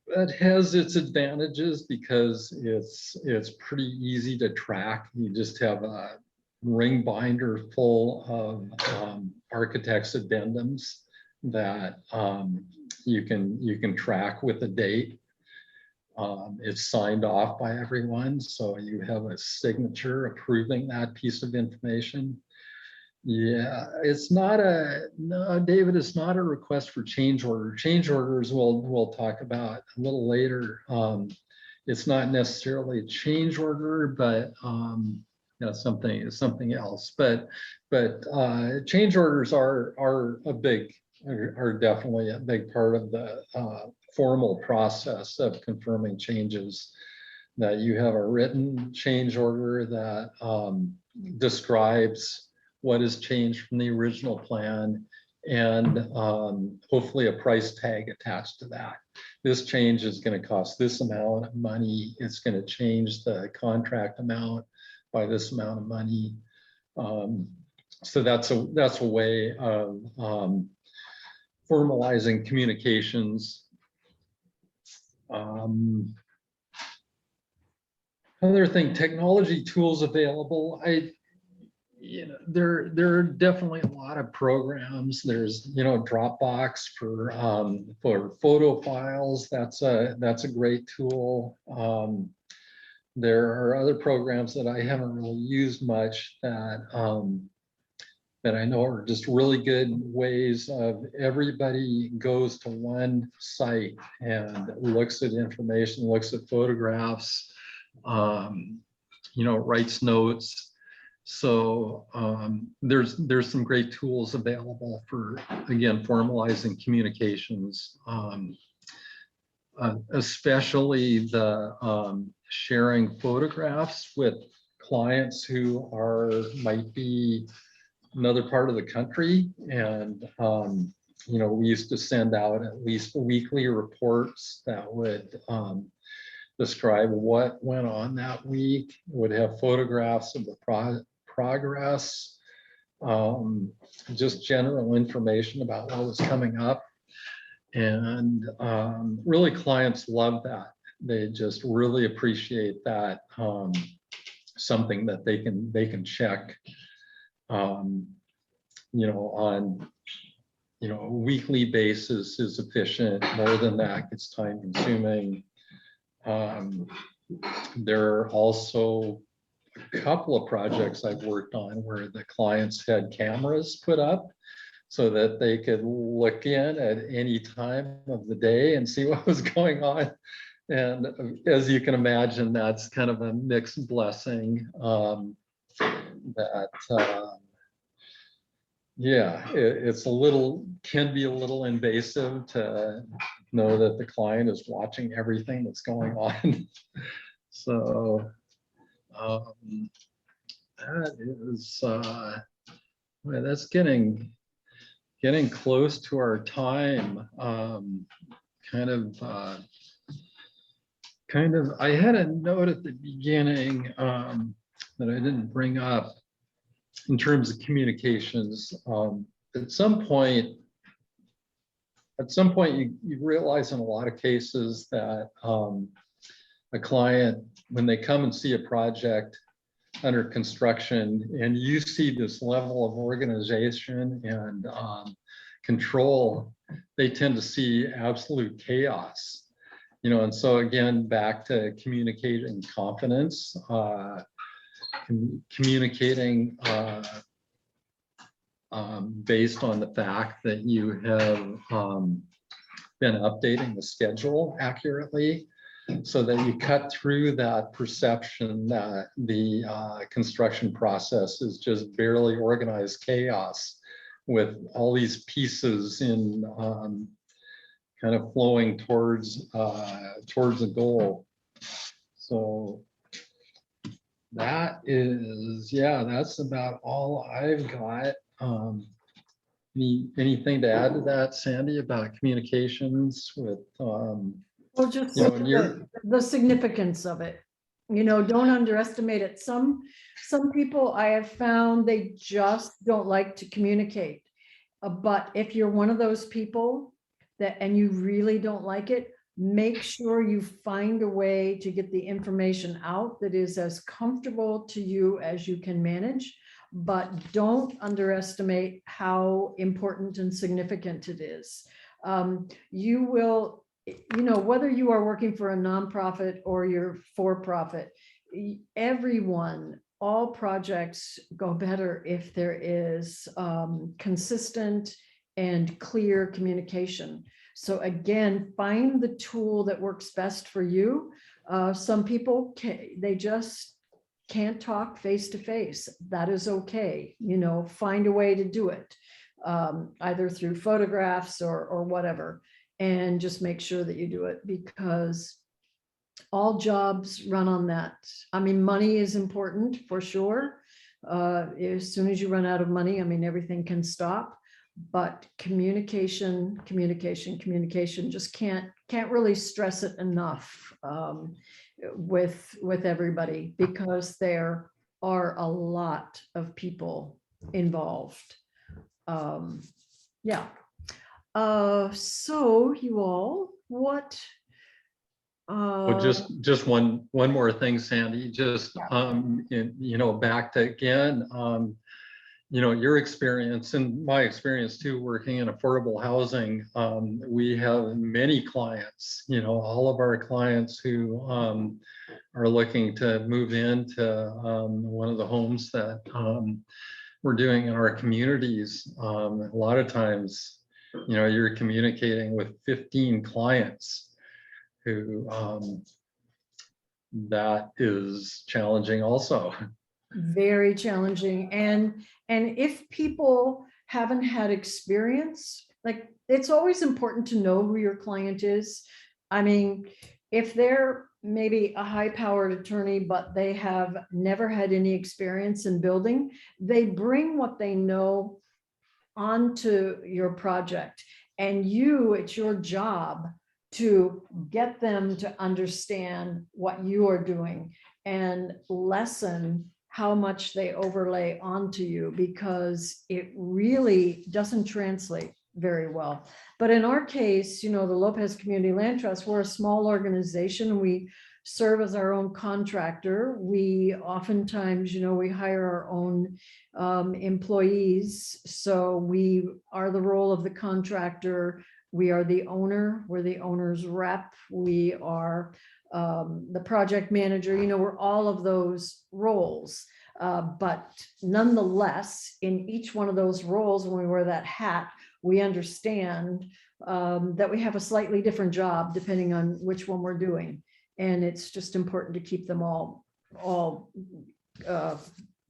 that has its advantages because it's pretty easy to track. You just have a ring binder full of architects' addendums that you can track with a date. It's signed off by everyone, so you have a signature approving that piece of information. Yeah, it's not no, David, it's not a request for change order. Change orders we'll talk about a little later. It's not necessarily a change order, but yeah, something else. But change orders are definitely a big part of the formal process of confirming changes. That you have a written change order that describes what has changed from the original plan, and hopefully a price tag attached to that. This change is going to cost this amount of money. It's going to change the contract amount by this amount of money. So that's a way of formalizing communications. Another thing, technology tools available. There are definitely a lot of programs. There's, Dropbox for photo files. That's a great tool. There are other programs that I haven't really used much that I know are just really good ways of everybody goes to one site and looks at information, looks at photographs, writes notes. So there's some great tools available for, again, formalizing communications, especially the sharing photographs with clients who might be another part of the country. And, we used to send out at least weekly reports that would describe what went on that week, would have photographs of the progress, just general information about what was coming up. And really clients love that. They just really appreciate that, something that they can check, on a weekly basis is efficient. More than that gets time consuming. There are also a couple of projects I've worked on where the clients had cameras put up so that they could look in at any time of the day and see what was going on. And as you can imagine, that's kind of a mixed blessing. It's can be a little invasive to know that the client is watching everything that's going on. So that is that's getting close to our time. I had a note at the beginning that I didn't bring up in terms of communications. At some point you realize in a lot of cases that a client, when they come and see a project under construction and you see this level of organization and control, they tend to see absolute chaos. And so again, back to communicating confidence, communicating based on the fact that you have been updating the schedule accurately, so that you cut through that perception that the construction process is just barely organized chaos with all these pieces in kind of flowing towards a goal. So that is, yeah, that's about all I've got. Anything to add to that, Sandy, about communications with Well, just you know, and you're the significance of it. You know, don't underestimate it. Some people I have found, they just don't like to communicate. But if you're one of those people that, and you really don't like it, make sure you find a way to get the information out that is as comfortable to you as you can manage. But don't underestimate how important and significant it is. You will, you know, whether you are working for a nonprofit or you're for-profit, everyone, all projects go better if there is consistent and clear communication. So again, find the tool that works best for you. Some people, they just can't talk face to face. That is okay. You know, find a way to do it, either through photographs or whatever. And just make sure that you do it, because all jobs run on that. I mean, money is important for sure. As soon as you run out of money, I mean, everything can stop. But communication, just can't really stress it enough with everybody, because there are a lot of people involved. Yeah. So you all, what? well, just one more thing, Sandy. Just you know, back to again, you know, your experience and my experience too, working in affordable housing. We have many clients, you know, all of our clients who are looking to move into one of the homes that we're doing in our communities. A lot of times, you know, you're communicating with 15 clients who that is challenging also. Very challenging. And if people haven't had experience, like, it's always important to know who your client is. I mean, if they're maybe a high-powered attorney, but they have never had any experience in building, they bring what they know onto your project, and it's your job to get them to understand what you are doing and lessen how much they overlay onto you, because it really doesn't translate very well. But in our case, you know, the Lopez Community Land Trust, we're a small organization. We serve as our own contractor. We oftentimes, you know, we hire our own employees. So we are the role of the contractor. We are the owner. We're the owner's rep. We are the project manager. You know, we're all of those roles. But nonetheless, in each one of those roles, when we wear that hat, we understand that we have a slightly different job depending on which one we're doing. And it's just important to keep them all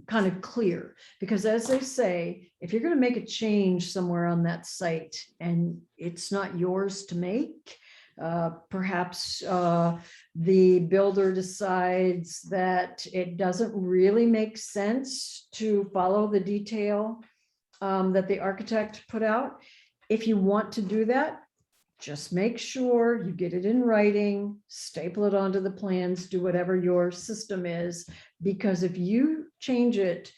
kind of clear, because as they say, if you're going to make a change somewhere on that site and it's not yours to make, perhaps the builder decides that it doesn't really make sense to follow the detail that the architect put out. If you want to do that, just make sure you get it in writing, staple it onto the plans, do whatever your system is, because if you change it,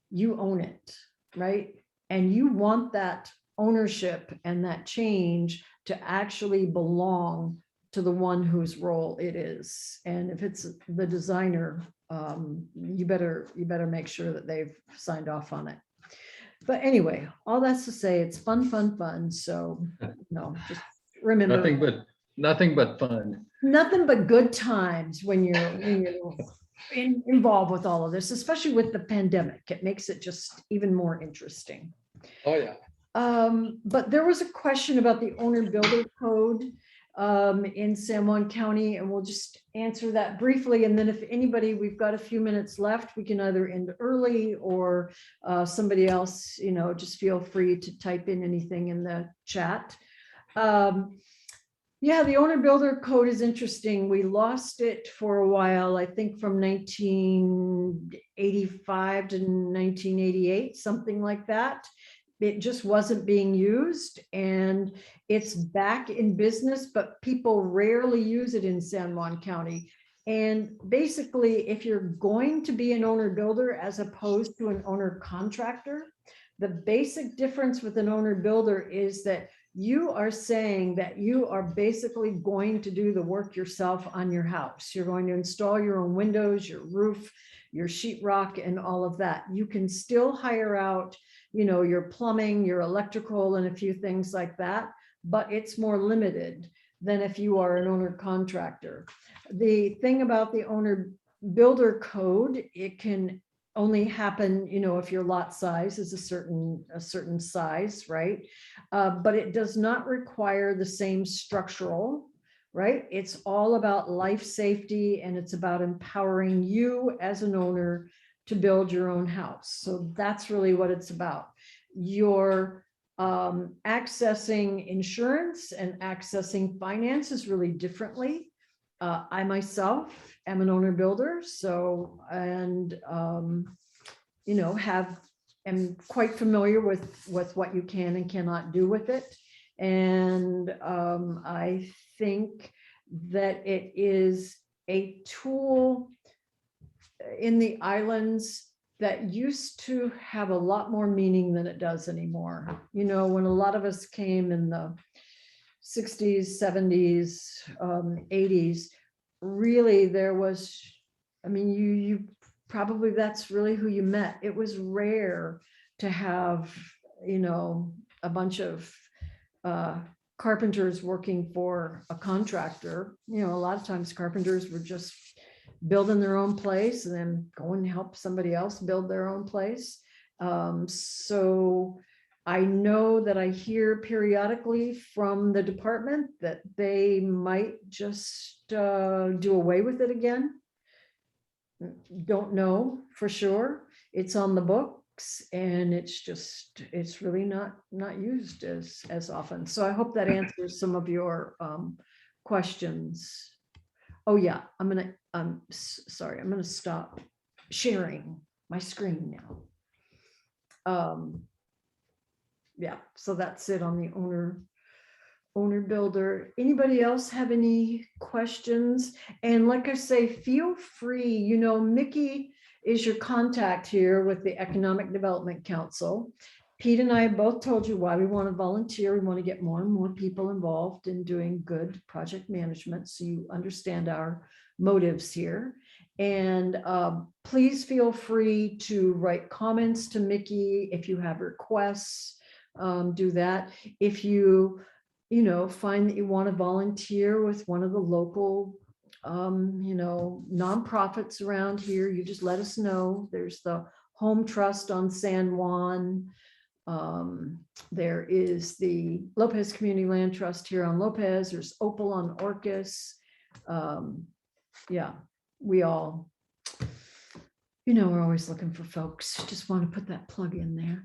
you own it, right? And you want that ownership and that change to actually belong to the one whose role it is. And if it's the designer, you better make sure that they've signed off on it. But anyway, all that's to say, it's fun. So, just remember, nothing but fun. Nothing but good times when you're involved with all of this, especially with the pandemic. It makes it just even more interesting. Oh, yeah. But there was a question about the owner builder code in San Juan County, and we'll just answer that briefly. And then if anybody, we've got a few minutes left, we can either end early or somebody else, you know, just feel free to type in anything in the chat. Yeah, the owner builder code is interesting. We lost it for a while, I think from 1985 to 1988, something like that. It just wasn't being used, and it's back in business, but people rarely use it in San Juan County. And basically, if you're going to be an owner builder as opposed to an owner contractor, the basic difference with an owner builder is that you are saying that you are basically going to do the work yourself on your house. You're going to install your own windows, your roof, your sheetrock, and all of that. You can still hire out, you know, your plumbing, your electrical, and a few things like that, but it's more limited than if you are an owner contractor. The thing about the owner builder code, it can only happen, you know, if your lot size is a certain size, right? But it does not require the same structural, right? It's all about life safety, and it's about empowering you as an owner to build your own house. So that's really what it's about. You're accessing insurance and accessing finances really differently. I myself am an owner builder, so, and you know, am quite familiar with what you can and cannot do with it. And I think that it is a tool in the islands that used to have a lot more meaning than it does anymore. You know, when a lot of us came in the 60s, 70s, 80s, really there was, I mean, you probably, that's really who you met. It was rare to have, you know, a bunch of carpenters working for a contractor. You know, a lot of times carpenters were just building their own place and then go and help somebody else build their own place. So I know that I hear periodically from the department that they might just do away with it again. Don't know for sure. It's on the books, and it's really not used as often. So I hope that answers some of your questions. Oh yeah, sorry, I'm gonna stop sharing my screen now. Yeah, so that's it on the owner builder. Anybody else have any questions? And like I say, feel free, you know, Mickey is your contact here with the Economic Development Council. Pete and I both told you why we want to volunteer. We want to get more and more people involved in doing good project management, so you understand our motives here. And please feel free to write comments to Mickey if you have requests. Do that. If you know, find that you want to volunteer with one of the local you know, nonprofits around here, you just let us know. There's the Home Trust on San Juan. There is the Lopez Community Land Trust here on Lopez. There's Opal on Orcas. Yeah, we all, you know, we're always looking for folks. Just want to put that plug in there.